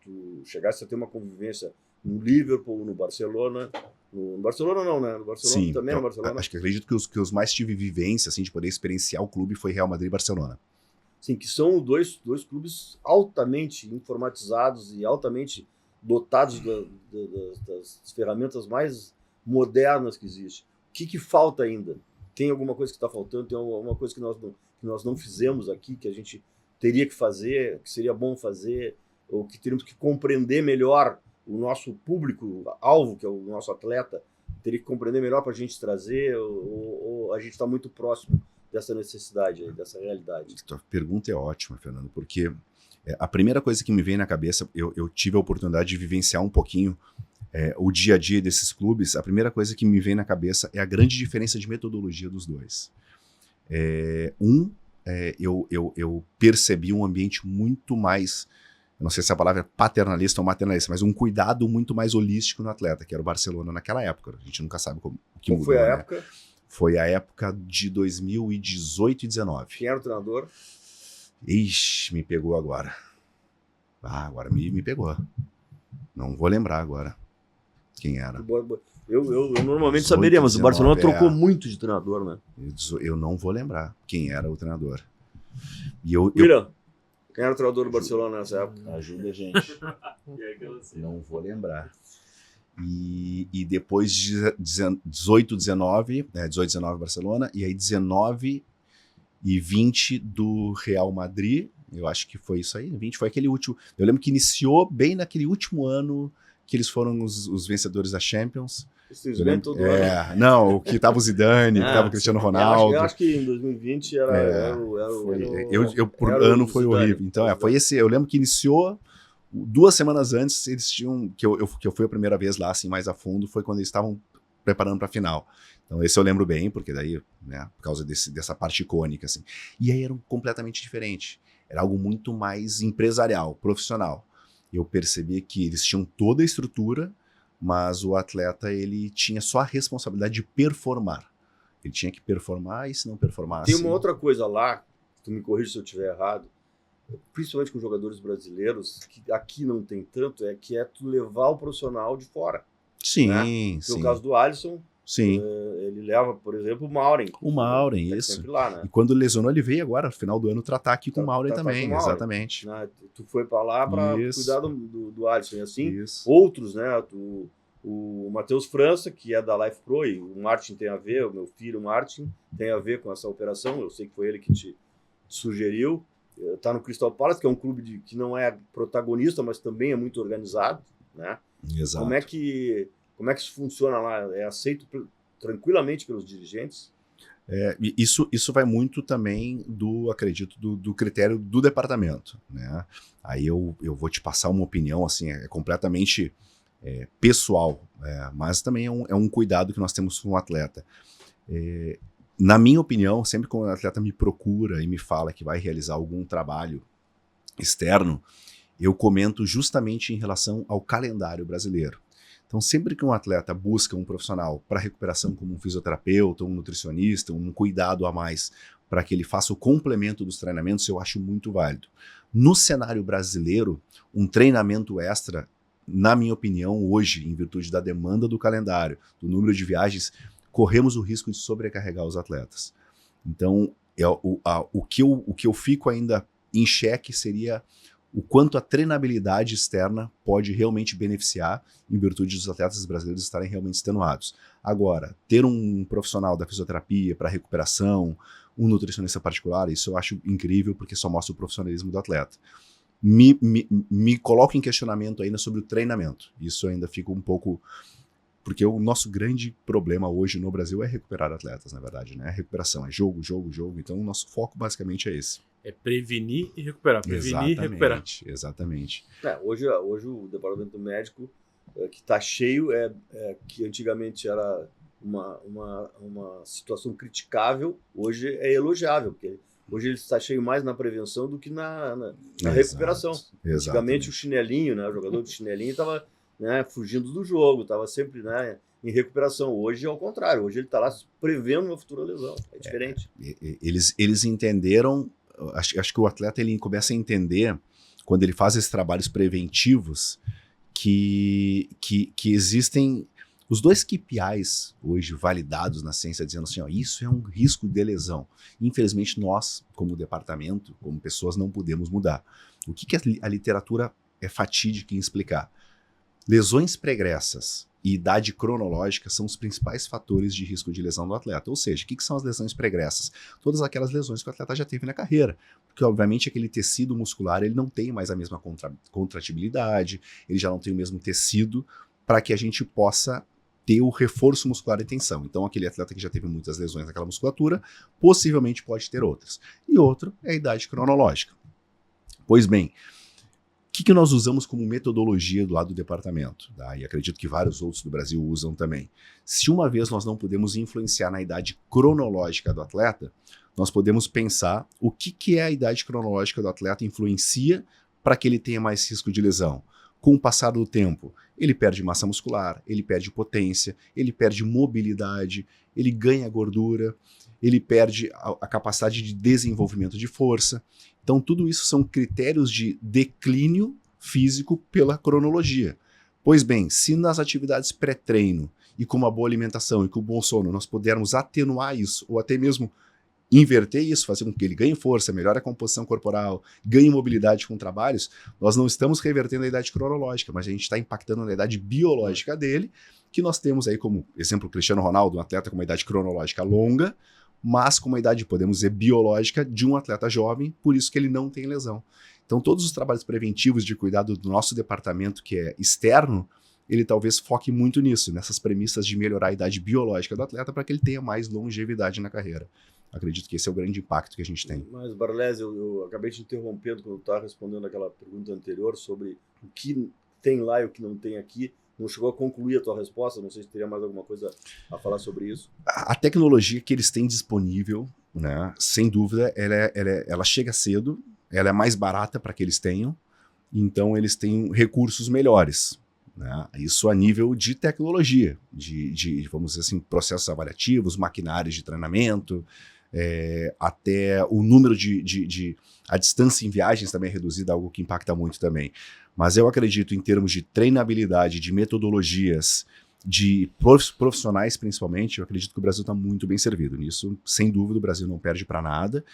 Tu chegasse a ter uma convivência no Liverpool, no Barcelona. No Barcelona não, né? No Barcelona. Sim, também no Barcelona. Acho que acredito que os mais tive vivência, assim, de poder experienciar o clube foi Real Madrid e Barcelona. Sim, que são dois clubes altamente informatizados e altamente dotados das ferramentas mais modernas que existem. O que falta ainda? Tem alguma coisa que está faltando? Tem alguma coisa que nós não fizemos aqui, que a gente teria que fazer, que seria bom fazer, ou que teríamos que compreender melhor o nosso público-alvo, que é o nosso atleta, teria que compreender melhor para a gente trazer, ou a gente está muito próximo dessa necessidade, dessa realidade? A pergunta é ótima, Fernando, porque a primeira coisa que me vem na cabeça, eu tive a oportunidade de vivenciar um pouquinho o dia a dia desses clubes. A primeira coisa que me vem na cabeça é a grande diferença de metodologia dos dois. Eu percebi um ambiente muito mais, eu não sei se a palavra é paternalista ou maternalista, mas um cuidado muito mais holístico no atleta, que era o Barcelona naquela época. A gente nunca sabe o que mudou. Foi a época? Foi a época de 2018 e 2019. Quem era o treinador? Ixi, me pegou agora. Agora me pegou. Não vou lembrar agora quem era. Eu normalmente 18, saberia, mas 19, o Barcelona trocou muito de treinador, né? Eu não vou lembrar quem era o treinador. William, quem era o treinador do Barcelona nessa época? Ajuda a gente. Não vou lembrar. E depois de 18, 19 Barcelona, e aí 19 e 20 do Real Madrid, eu acho que foi isso aí, 20 foi aquele último, eu lembro que iniciou bem naquele último ano que eles foram os vencedores da Champions. Todo ano. Não, que tava o Zidane, que tava o Cristiano Ronaldo. Eu acho que em 2020 por ano foi horrível. Então, foi esse, eu lembro que iniciou 2 semanas antes, eles tinham, que eu fui a primeira vez lá, assim, mais a fundo, foi quando eles estavam preparando para a final. Então esse eu lembro bem, porque daí, né, por causa dessa parte icônica, assim. E aí era completamente diferente. Era algo muito mais empresarial, profissional. Eu percebi que eles tinham toda a estrutura, mas o atleta, ele tinha só a responsabilidade de performar. Ele tinha que performar, e se não performasse... Tem uma outra coisa lá, tu me corrige se eu estiver errado, principalmente com jogadores brasileiros, que aqui não tem tanto, que é tu levar o profissional de fora. Sim, né? sim. No caso do Alisson, sim. Ele leva, por exemplo, o Maureen. O Maureen, tá isso. Sempre lá, né? E quando lesionou, ele veio agora, no final do ano, tratar aqui com o Maureen também, exatamente. Né? Tu foi para lá para cuidar do Alisson. E assim, outros, né? O Matheus França, que é da Life Pro, e o Martin tem a ver, o meu filho Martin, tem a ver com essa operação. Eu sei que foi ele que te sugeriu. está no Crystal Palace, que é um clube que não é protagonista, mas também é muito organizado, né? Exato. Como é que isso funciona lá? É aceito tranquilamente pelos dirigentes? Isso vai muito também acredito, do critério do departamento, né? Aí eu vou te passar uma opinião, assim, completamente pessoal, mas também é um cuidado que nós temos com o atleta. Na minha opinião, sempre que o atleta me procura e me fala que vai realizar algum trabalho externo, eu comento justamente em relação ao calendário brasileiro. Então, sempre que um atleta busca um profissional para recuperação, como um fisioterapeuta, um nutricionista, um cuidado a mais, para que ele faça o complemento dos treinamentos, eu acho muito válido. No cenário brasileiro, um treinamento extra, na minha opinião, hoje, em virtude da demanda do calendário, do número de viagens, corremos o risco de sobrecarregar os atletas. Então, o que eu fico ainda em xeque seria o quanto a treinabilidade externa pode realmente beneficiar em virtude dos atletas brasileiros estarem realmente extenuados. Agora, ter um profissional da fisioterapia para recuperação, um nutricionista particular, isso eu acho incrível porque só mostra o profissionalismo do atleta. Me coloco em questionamento ainda sobre o treinamento. Isso ainda fica um pouco... Porque o nosso grande problema hoje no Brasil é recuperar atletas, na verdade, né? Recuperação, é jogo. Então o nosso foco basicamente é esse. É prevenir e recuperar. Prevenir e recuperar. Exatamente. Hoje o departamento médico que está cheio que antigamente era uma situação criticável, hoje é elogiável, porque hoje ele está cheio mais na prevenção do que na recuperação. Antigamente o chinelinho, né? O jogador de chinelinho estava... fugindo do jogo, estava sempre em recuperação. Hoje é ao contrário, hoje ele está lá prevendo uma futura lesão, é diferente. Eles entenderam, acho que o atleta ele começa a entender, quando ele faz esses trabalhos preventivos, que existem os 2 KPIs hoje validados na ciência, dizendo assim, isso é um risco de lesão. Infelizmente nós, como departamento, como pessoas, não podemos mudar. O que a literatura é fatídica em explicar? Lesões pregressas e idade cronológica são os principais fatores de risco de lesão do atleta. Ou seja, o que são as lesões pregressas? Todas aquelas lesões que o atleta já teve na carreira. Porque, obviamente, aquele tecido muscular ele não tem mais a mesma contratibilidade, ele já não tem o mesmo tecido para que a gente possa ter o reforço muscular e tensão. Então, aquele atleta que já teve muitas lesões naquela musculatura, possivelmente pode ter outras. E outro é a idade cronológica. Pois bem, o que nós usamos como metodologia do lado do departamento? E acredito que vários outros do Brasil usam também. Se uma vez nós não podemos influenciar na idade cronológica do atleta, nós podemos pensar o que é a idade cronológica do atleta influencia para que ele tenha mais risco de lesão. Com o passar do tempo, ele perde massa muscular, ele perde potência, ele perde mobilidade, ele ganha gordura, ele perde a capacidade de desenvolvimento de força. Então, tudo isso são critérios de declínio físico pela cronologia. Pois bem, se nas atividades pré-treino e com uma boa alimentação e com um bom sono nós pudermos atenuar isso, ou até mesmo inverter isso, fazer com que ele ganhe força, melhore a composição corporal, ganhe mobilidade com trabalhos, nós não estamos revertendo a idade cronológica, mas a gente está impactando na idade biológica dele, que nós temos aí como exemplo o Cristiano Ronaldo, um atleta com uma idade cronológica longa, mas com uma idade, podemos dizer, biológica de um atleta jovem, por isso que ele não tem lesão. Então, todos os trabalhos preventivos de cuidado do nosso departamento, que é externo, ele talvez foque muito nisso, nessas premissas de melhorar a idade biológica do atleta para que ele tenha mais longevidade na carreira. Acredito que esse é o grande impacto que a gente tem. Mas, Barlese, eu acabei te interrompendo quando eu estava respondendo aquela pergunta anterior sobre o que tem lá e o que não tem aqui. Não chegou a concluir a tua resposta, não sei se teria mais alguma coisa a falar sobre isso. A tecnologia que eles têm disponível, né, sem dúvida, ela chega cedo, ela é mais barata para que eles tenham, então eles têm recursos melhores. Né? Isso a nível de tecnologia, de vamos dizer assim, processos avaliativos, maquinários de treinamento, até o número a distância em viagens também é reduzida, algo que impacta muito também. Mas eu acredito em termos de treinabilidade, de metodologias, de profissionais principalmente, eu acredito que o Brasil está muito bem servido nisso. Sem dúvida o Brasil não perde para nada,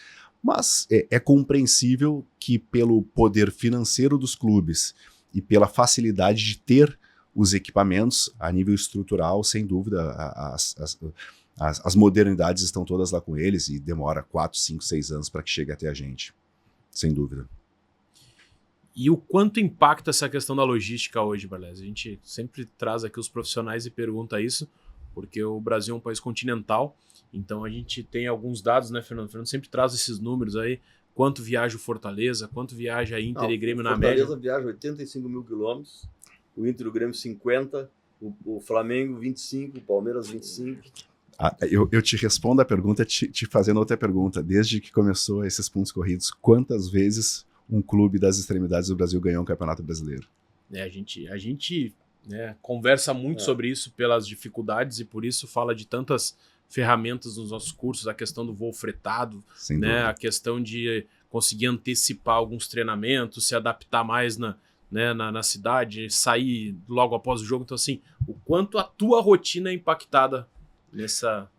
mas é compreensível que pelo poder financeiro dos clubes e pela facilidade de ter os equipamentos a nível estrutural, sem dúvida, as modernidades estão todas lá com eles e demora 4, 5, 6 anos para que chegue até a gente. sem dúvida. E o quanto impacta essa questão da logística hoje, Barlesi? A gente sempre traz aqui os profissionais e pergunta isso, porque o Brasil é um país continental, então a gente tem alguns dados, né, Fernando? O Fernando sempre traz esses números aí, quanto viaja o Fortaleza, quanto viaja a Inter e Grêmio na média. O Fortaleza viaja 85 mil quilômetros, o Inter e o Grêmio 50, o Flamengo 25, o Palmeiras 25. Eu te respondo a pergunta te fazendo outra pergunta. Desde que começou esses pontos corridos, quantas vezes um clube das extremidades do Brasil ganhou um campeonato brasileiro? A gente né, conversa muito sobre isso pelas dificuldades e por isso fala de tantas ferramentas nos nossos cursos, a questão do voo fretado, né, a questão de conseguir antecipar alguns treinamentos, se adaptar mais na cidade, sair logo após o jogo. Então, assim, o quanto a tua rotina é impactada nessa...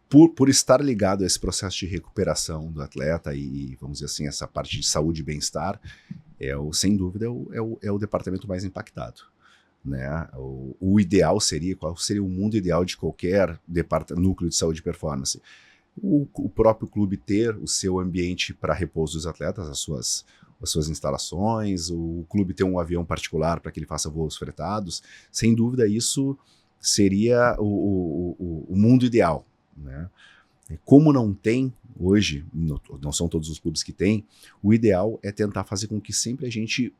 Por estar ligado a esse processo de recuperação do atleta e vamos dizer assim, essa parte de saúde e bem-estar, sem dúvida, é o departamento mais impactado. Né? O ideal seria, qual seria o mundo ideal de qualquer núcleo de saúde e performance? O próprio clube ter o seu ambiente para repouso dos atletas, as suas instalações, o clube ter um avião particular para que ele faça voos fretados. Sem dúvida, isso seria o mundo ideal. Né? Como não tem hoje, não são todos os clubes que têm, o ideal é tentar fazer com que sempre a gente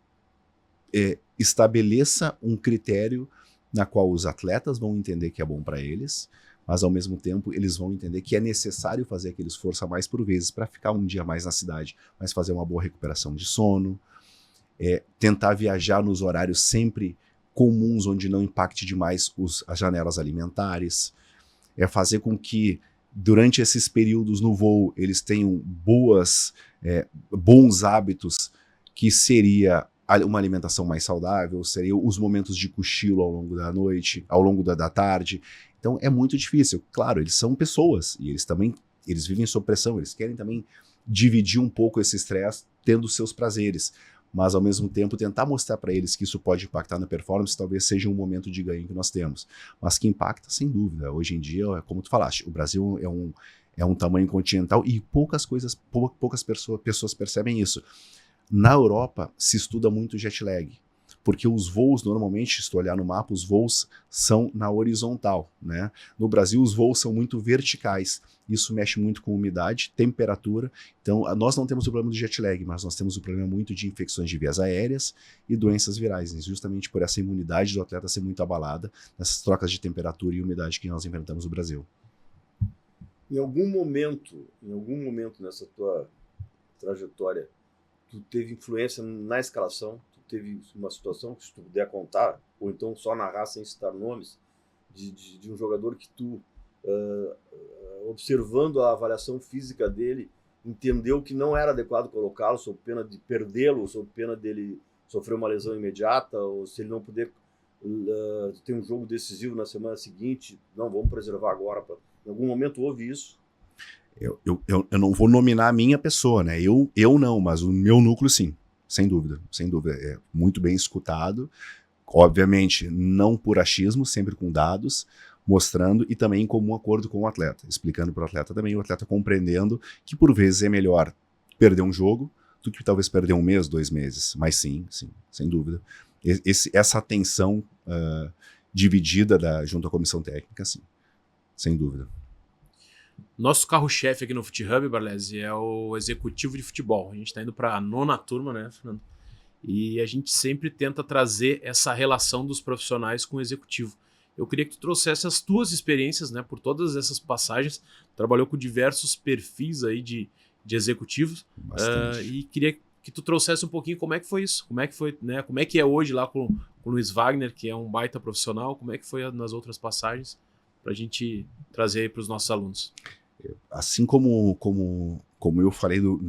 estabeleça um critério na qual os atletas vão entender que é bom para eles, mas ao mesmo tempo eles vão entender que é necessário fazer aquele esforço a mais por vezes para ficar um dia mais na cidade, mas fazer uma boa recuperação de sono, tentar viajar nos horários sempre comuns, onde não impacte demais as janelas alimentares, fazer com que durante esses períodos no voo eles tenham bons hábitos, que seria uma alimentação mais saudável, seriam os momentos de cochilo ao longo da noite, ao longo da tarde. Então é muito difícil. Claro, eles são pessoas e eles vivem sob pressão, eles querem também dividir um pouco esse estresse, tendo seus prazeres, mas ao mesmo tempo tentar mostrar para eles que isso pode impactar na performance, talvez seja um momento de ganho que nós temos, mas que impacta sem dúvida. Hoje em dia, como tu falaste, o Brasil é um tamanho continental e poucas pessoas percebem isso. Na Europa se estuda muito jet lag, porque os voos normalmente, se tu olhar no mapa, os voos são na horizontal, né? No Brasil os voos são muito verticais, isso mexe muito com umidade, temperatura. Então nós não temos o problema do jet lag, mas nós temos o problema muito de infecções de vias aéreas e doenças virais, justamente por essa imunidade do atleta ser muito abalada nessas trocas de temperatura e umidade que nós enfrentamos no Brasil. Em algum momento nessa tua trajetória, tu teve influência na escalação? Tu teve uma situação que, se tu puder contar, ou então só narrar sem citar nomes, de um jogador que tu, observando a avaliação física dele, entendeu que não era adequado colocá-lo sob pena de perdê-lo, sob pena dele sofrer uma lesão imediata, ou se ele não puder ter um jogo decisivo na semana seguinte, não, vamos preservar agora. Em algum momento houve isso? Eu não vou nominar a minha pessoa, né? Eu não, mas o meu núcleo sim, sem dúvida. É muito bem escutado, obviamente não por achismo, sempre com dados, mostrando e também em comum acordo com o atleta, explicando para o atleta também, o atleta compreendendo que por vezes é melhor perder um jogo do que talvez perder 1 mês, 2 meses, mas sim, sem dúvida. Essa atenção dividida junto à comissão técnica, sim, sem dúvida. Nosso carro-chefe aqui no FutiHub, Barlesi, é o executivo de futebol. A gente está indo para a 9ª turma, né, Fernando? E a gente sempre tenta trazer essa relação dos profissionais com o executivo. Eu queria que tu trouxesse as tuas experiências, né, por todas essas passagens. Trabalhou com diversos perfis aí de executivos. E queria que tu trouxesse um pouquinho como é que foi isso. Como é que foi, né? Como é que é hoje lá com o Luiz Wagner, que é um baita profissional. Como é que foi nas outras passagens, para a gente trazer aí para os nossos alunos. Assim como eu falei, o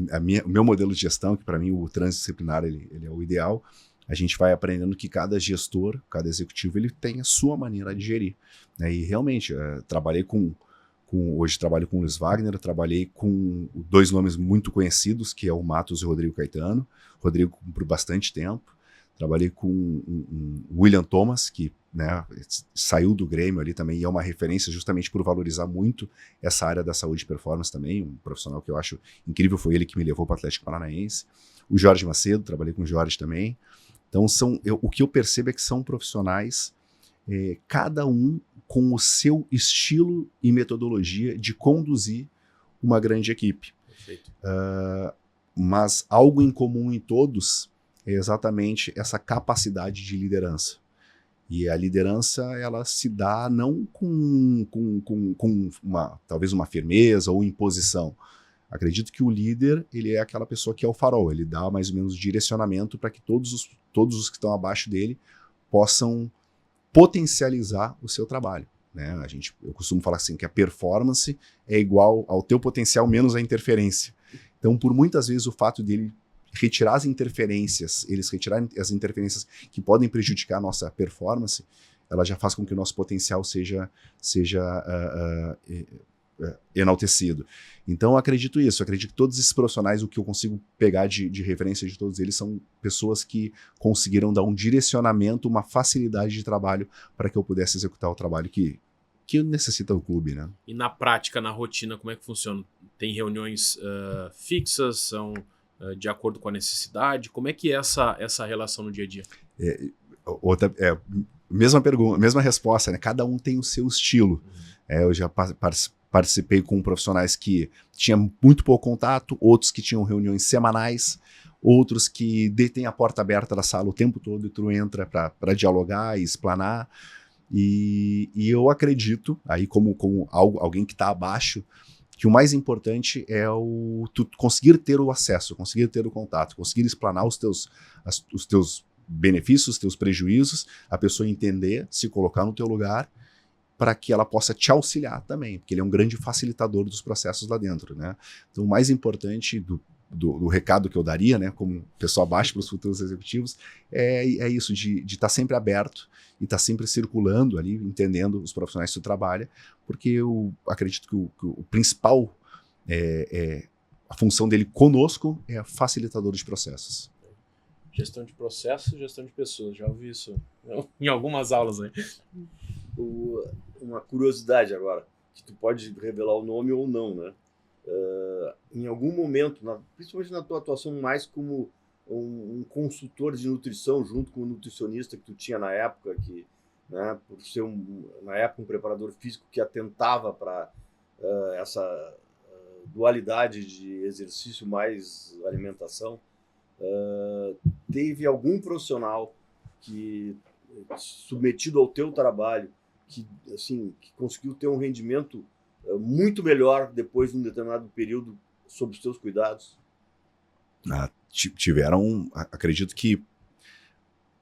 meu modelo de gestão, que para mim o transdisciplinar ele é o ideal, a gente vai aprendendo que cada gestor, cada executivo, ele tem a sua maneira de gerir. Né? E realmente, hoje trabalho com o Luiz Wagner, trabalhei com 2 nomes muito conhecidos, que é o Matos e o Rodrigo Caetano. Rodrigo por bastante tempo. Trabalhei com o William Thomas, que né, saiu do Grêmio ali também, e é uma referência justamente por valorizar muito essa área da saúde e performance também, um profissional que eu acho incrível, foi ele que me levou para o Atlético Paranaense. O Jorge Macedo, trabalhei com o Jorge também. Então, o que eu percebo é que são profissionais, cada um com o seu estilo e metodologia de conduzir uma grande equipe. Perfeito. Mas algo em comum em todos é exatamente essa capacidade de liderança. E a liderança, ela se dá não com talvez uma firmeza ou imposição. Acredito que o líder, ele é aquela pessoa que é o farol, ele dá mais ou menos direcionamento para que todos os que estão abaixo dele possam potencializar o seu trabalho, né? Eu costumo falar assim, que a performance é igual ao teu potencial menos a interferência. Então, por muitas vezes, o fato dele retirar as interferências, eles retirarem as interferências que podem prejudicar a nossa performance, ela já faz com que o nosso potencial seja enaltecido. Então, eu acredito que todos esses profissionais, o que eu consigo pegar de referência de todos eles, são pessoas que conseguiram dar um direcionamento, uma facilidade de trabalho para que eu pudesse executar o trabalho que necessita o clube, né? E na prática, na rotina, como é que funciona? Tem reuniões fixas, são de acordo com a necessidade? Como é que é essa relação no dia a dia? Mesma pergunta, mesma resposta, né? Cada um tem o seu estilo. Eu já participei com profissionais que tinham muito pouco contato, outros que tinham reuniões semanais, outros que têm a porta aberta da sala o tempo todo e tu entra para dialogar e explanar. E eu acredito, aí como alguém que está abaixo, que o mais importante é tu conseguir ter o acesso, conseguir ter o contato, conseguir explanar os teus benefícios, os teus prejuízos, a pessoa entender, se colocar no teu lugar, para que ela possa te auxiliar também, porque ele é um grande facilitador dos processos lá dentro, né? Então, o mais importante do recado que eu daria, né, como pessoa abaixo para os futuros executivos, é isso, de estar sempre aberto e estar sempre circulando ali, entendendo os profissionais que tu trabalha, porque eu acredito que o principal, a função dele conosco é facilitador de processos. Gestão de processos, gestão de pessoas, já ouvi isso em algumas aulas aí. Uma curiosidade agora, que tu pode revelar o nome ou não, né? Em algum momento, principalmente na tua atuação mais como um consultor de nutrição junto com o nutricionista que tu tinha na época, que, né, por ser na época um preparador físico que atentava para essa dualidade de exercício mais alimentação, teve algum profissional que, submetido ao teu trabalho, que conseguiu ter um rendimento muito melhor depois de um determinado período sob os teus cuidados? Tiveram, acredito que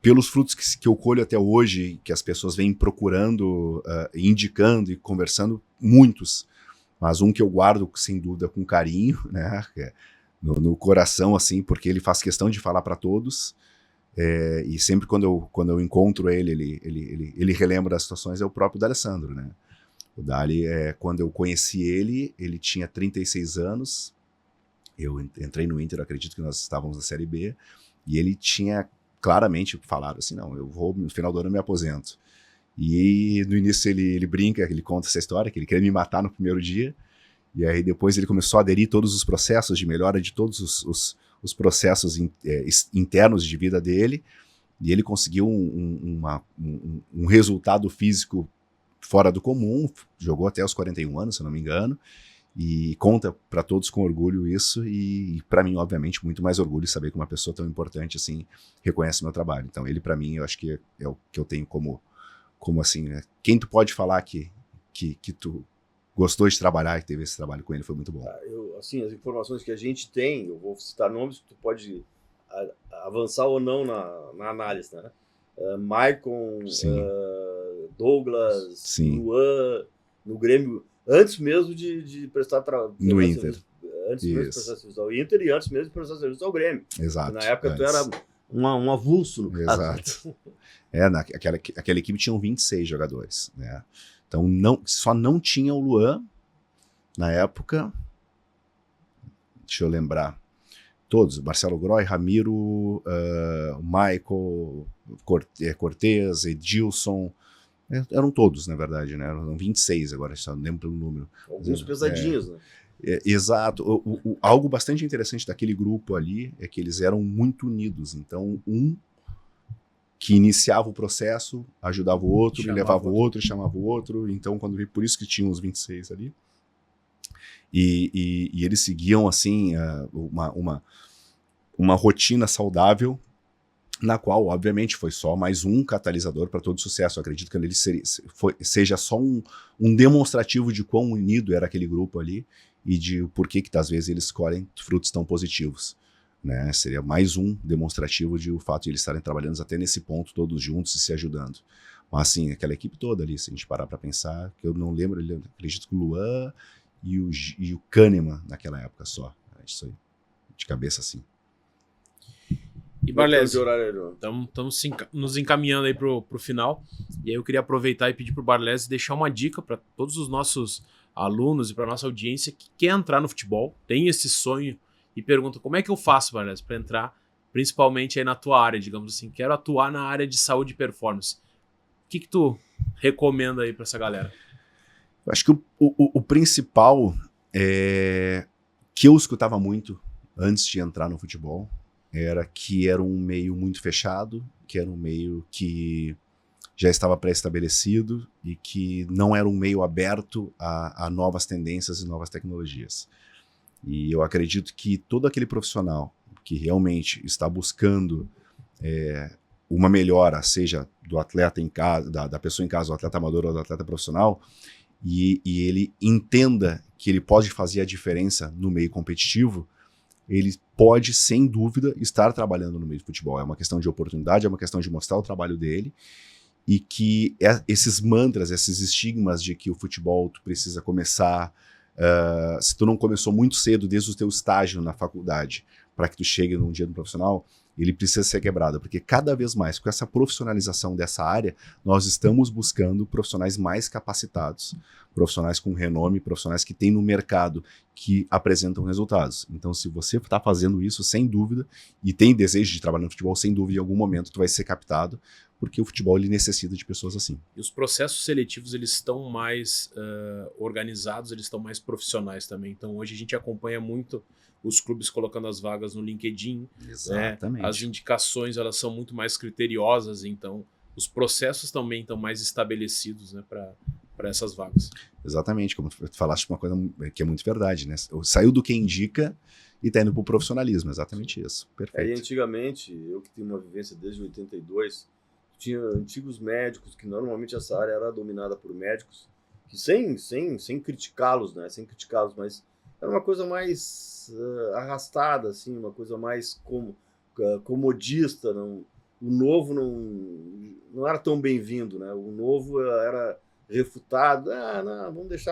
pelos frutos que eu colho até hoje, que as pessoas vêm procurando, indicando e conversando, muitos, mas um que eu guardo sem dúvida com carinho, né, no coração, assim, porque ele faz questão de falar para todos, e sempre quando eu encontro ele relembra das situações, é o próprio D'Alessandro, né? O Dali, quando eu conheci ele tinha 36 anos, eu entrei no Inter, acredito que nós estávamos na Série B, e ele tinha claramente falado assim, não, no final do ano eu me aposento. E no início ele brinca, ele conta essa história, que ele queria me matar no primeiro dia, e aí depois ele começou a aderir todos os processos de melhora de todos os processos internos de vida dele, e ele conseguiu um resultado físico fora do comum, jogou até os 41 anos, se eu não me engano, e conta para todos com orgulho isso, e para mim, obviamente, muito mais orgulho saber que uma pessoa tão importante assim reconhece meu trabalho. Então ele, para mim, eu acho que é o que eu tenho como assim, né? Quem tu pode falar que tu gostou de trabalhar, que teve esse trabalho com ele, foi muito bom. As informações que a gente tem, eu vou citar nomes que tu pode avançar ou não na análise, né? Maicon, Douglas, Sim. Luan, no Grêmio, antes mesmo de prestar trabalho no Inter. Antes mesmo de prestar serviço ao Inter e antes mesmo de prestar serviço ao Grêmio. Exato. Na época tu era um avulso, no caso. Exato. Aquela equipe tinha 26 jogadores, né? Então só não tinha o Luan na época. Deixa eu lembrar. Todos, Marcelo Groy, Ramiro, Michael, Cortez, Edilson, eram todos, na verdade, né? Eram 26 agora, só não lembro pelo número. Alguns pesadinhos, né? Exato. Algo bastante interessante daquele grupo ali é que eles eram muito unidos. Então, um que iniciava o processo, ajudava o outro, levava o outro, chamava o outro. Então, por isso que tinham os 26 ali. E eles seguiam, assim, uma rotina saudável, na qual, obviamente, foi só mais um catalisador para todo sucesso. Eu acredito que ele seja só um demonstrativo de quão unido era aquele grupo ali e de o porquê que, às vezes, eles colhem frutos tão positivos. Né? Seria mais um demonstrativo de o fato de eles estarem trabalhando até nesse ponto, todos juntos e se ajudando. Mas, assim, aquela equipe toda ali, se a gente parar para pensar, que eu não lembro, eu acredito que o Luan e o Kahneman naquela época só. Isso aí, de cabeça, assim. E Barlese, estamos nos encaminhando aí pro final. E aí eu queria aproveitar e pedir pro Barlese deixar uma dica para todos os nossos alunos e para nossa audiência que quer entrar no futebol, tem esse sonho e pergunta como é que eu faço, Barlese, para entrar, principalmente aí na tua área, digamos assim, quero atuar na área de saúde e performance. O que tu recomenda aí para essa galera? Eu acho que o principal que eu escutava muito antes de entrar no futebol era um meio muito fechado, que era um meio que já estava pré-estabelecido e que não era um meio aberto a novas tendências e novas tecnologias. E eu acredito que todo aquele profissional que realmente está buscando uma melhora, seja do atleta em casa, da pessoa em casa, do atleta amador ou do atleta profissional, e ele entenda que ele pode fazer a diferença no meio competitivo, ele pode, sem dúvida, estar trabalhando no meio do futebol. É uma questão de oportunidade, é uma questão de mostrar o trabalho dele, e que esses mantras, esses estigmas de que o futebol tu precisa começar, se tu não começou muito cedo, desde o teu estágio na faculdade, para que tu chegue num dia no profissional, ele precisa ser quebrado, porque cada vez mais, com essa profissionalização dessa área, nós estamos buscando profissionais mais capacitados, profissionais com renome, profissionais que têm no mercado, que apresentam resultados. Então, se você está fazendo isso, sem dúvida, e tem desejo de trabalhar no futebol, sem dúvida, em algum momento tu vai ser captado, porque o futebol ele necessita de pessoas assim. E os processos seletivos eles estão mais organizados, eles estão mais profissionais também. Então, hoje a gente acompanha muito os clubes colocando as vagas no LinkedIn. Exatamente. Né? As indicações elas são muito mais criteriosas, então os processos também estão mais estabelecidos, né, para essas vagas. Exatamente, como tu falaste uma coisa que é muito verdade, né? Saiu do que indica e está indo para o profissionalismo, exatamente isso. Perfeito. E antigamente, eu que tenho uma vivência desde 82, tinha antigos médicos, que normalmente essa área era dominada por médicos, que sem criticá-los, né? Sem criticá-los, mas era uma coisa mais arrastada, assim, uma coisa mais comodista. Não, o novo não era tão bem-vindo, né? O novo era refutado. Não, vamos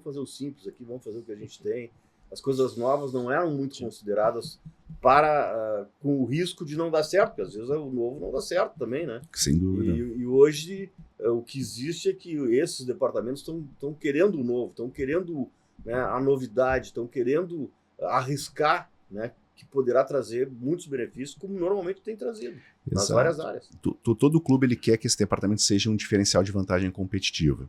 fazer o simples aqui, vamos fazer o que a gente tem. As coisas novas não eram muito consideradas com o risco de não dar certo, porque às vezes o novo não dá certo também, né? Sem dúvida. E hoje o que existe é que esses departamentos estão querendo o novo, estão querendo, né, a novidade, estão querendo arriscar, né, que poderá trazer muitos benefícios, como normalmente tem trazido. Exato. Nas várias áreas. Todo clube ele quer que esse departamento seja um diferencial de vantagem competitiva.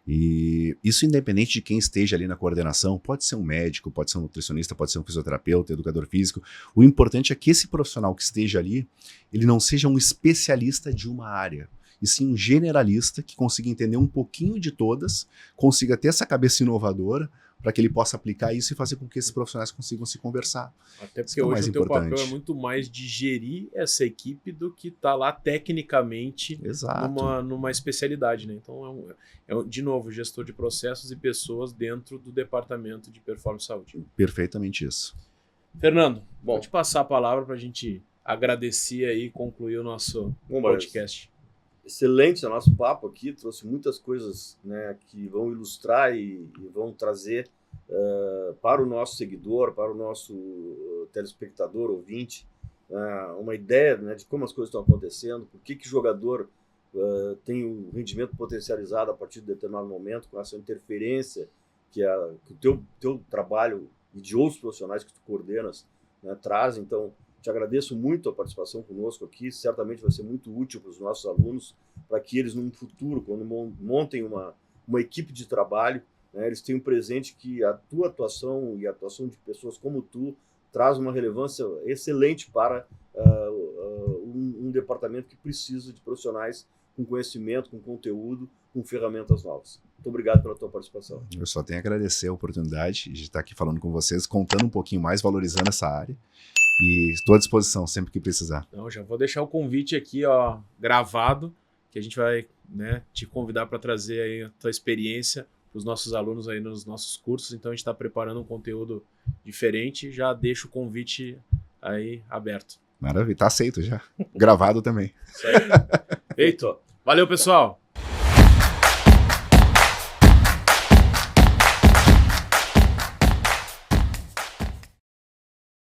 E isso independente de quem esteja ali na coordenação, pode ser um médico, pode ser um nutricionista, pode ser um fisioterapeuta, educador físico. O importante é que esse profissional que esteja ali, ele não seja um especialista de uma área, e sim um generalista que consiga entender um pouquinho de todas, consiga ter essa cabeça inovadora, para que ele possa aplicar isso e fazer com que esses profissionais consigam se conversar. Até porque hoje o teu papel é muito mais de gerir essa equipe do que estar lá tecnicamente numa especialidade, né? Então de novo, gestor de processos e pessoas dentro do departamento de performance e saúde. Perfeitamente isso. Fernando, pode passar a palavra para a gente agradecer aí e concluir o nosso podcast. Excelente o nosso papo aqui, trouxe muitas coisas, né, que vão ilustrar e vão trazer para o nosso seguidor, para o nosso telespectador, ouvinte, uma ideia, né, de como as coisas estão acontecendo, por que o jogador tem o rendimento potencializado a partir de determinado momento, com essa interferência que o teu trabalho e de outros profissionais que tu coordenas, né, traz. Então, Te agradeço muito a participação conosco aqui, certamente vai ser muito útil para os nossos alunos, para que eles, no futuro, quando montem uma equipe de trabalho, né, eles tenham presente que a tua atuação e a atuação de pessoas como tu traz uma relevância excelente para um departamento que precisa de profissionais com conhecimento, com conteúdo, com ferramentas novas. Muito obrigado pela tua participação. Eu só tenho a agradecer a oportunidade de estar aqui falando com vocês, contando um pouquinho mais, valorizando essa área. E estou à disposição sempre que precisar. Então, já vou deixar o convite aqui, ó, gravado, que a gente vai, né, te convidar para trazer aí a tua experiência para os nossos alunos aí nos nossos cursos. Então, a gente está preparando um conteúdo diferente. Já deixo o convite aí aberto. Maravilha, tá aceito já. Gravado também. Isso aí. Feito. Valeu, pessoal.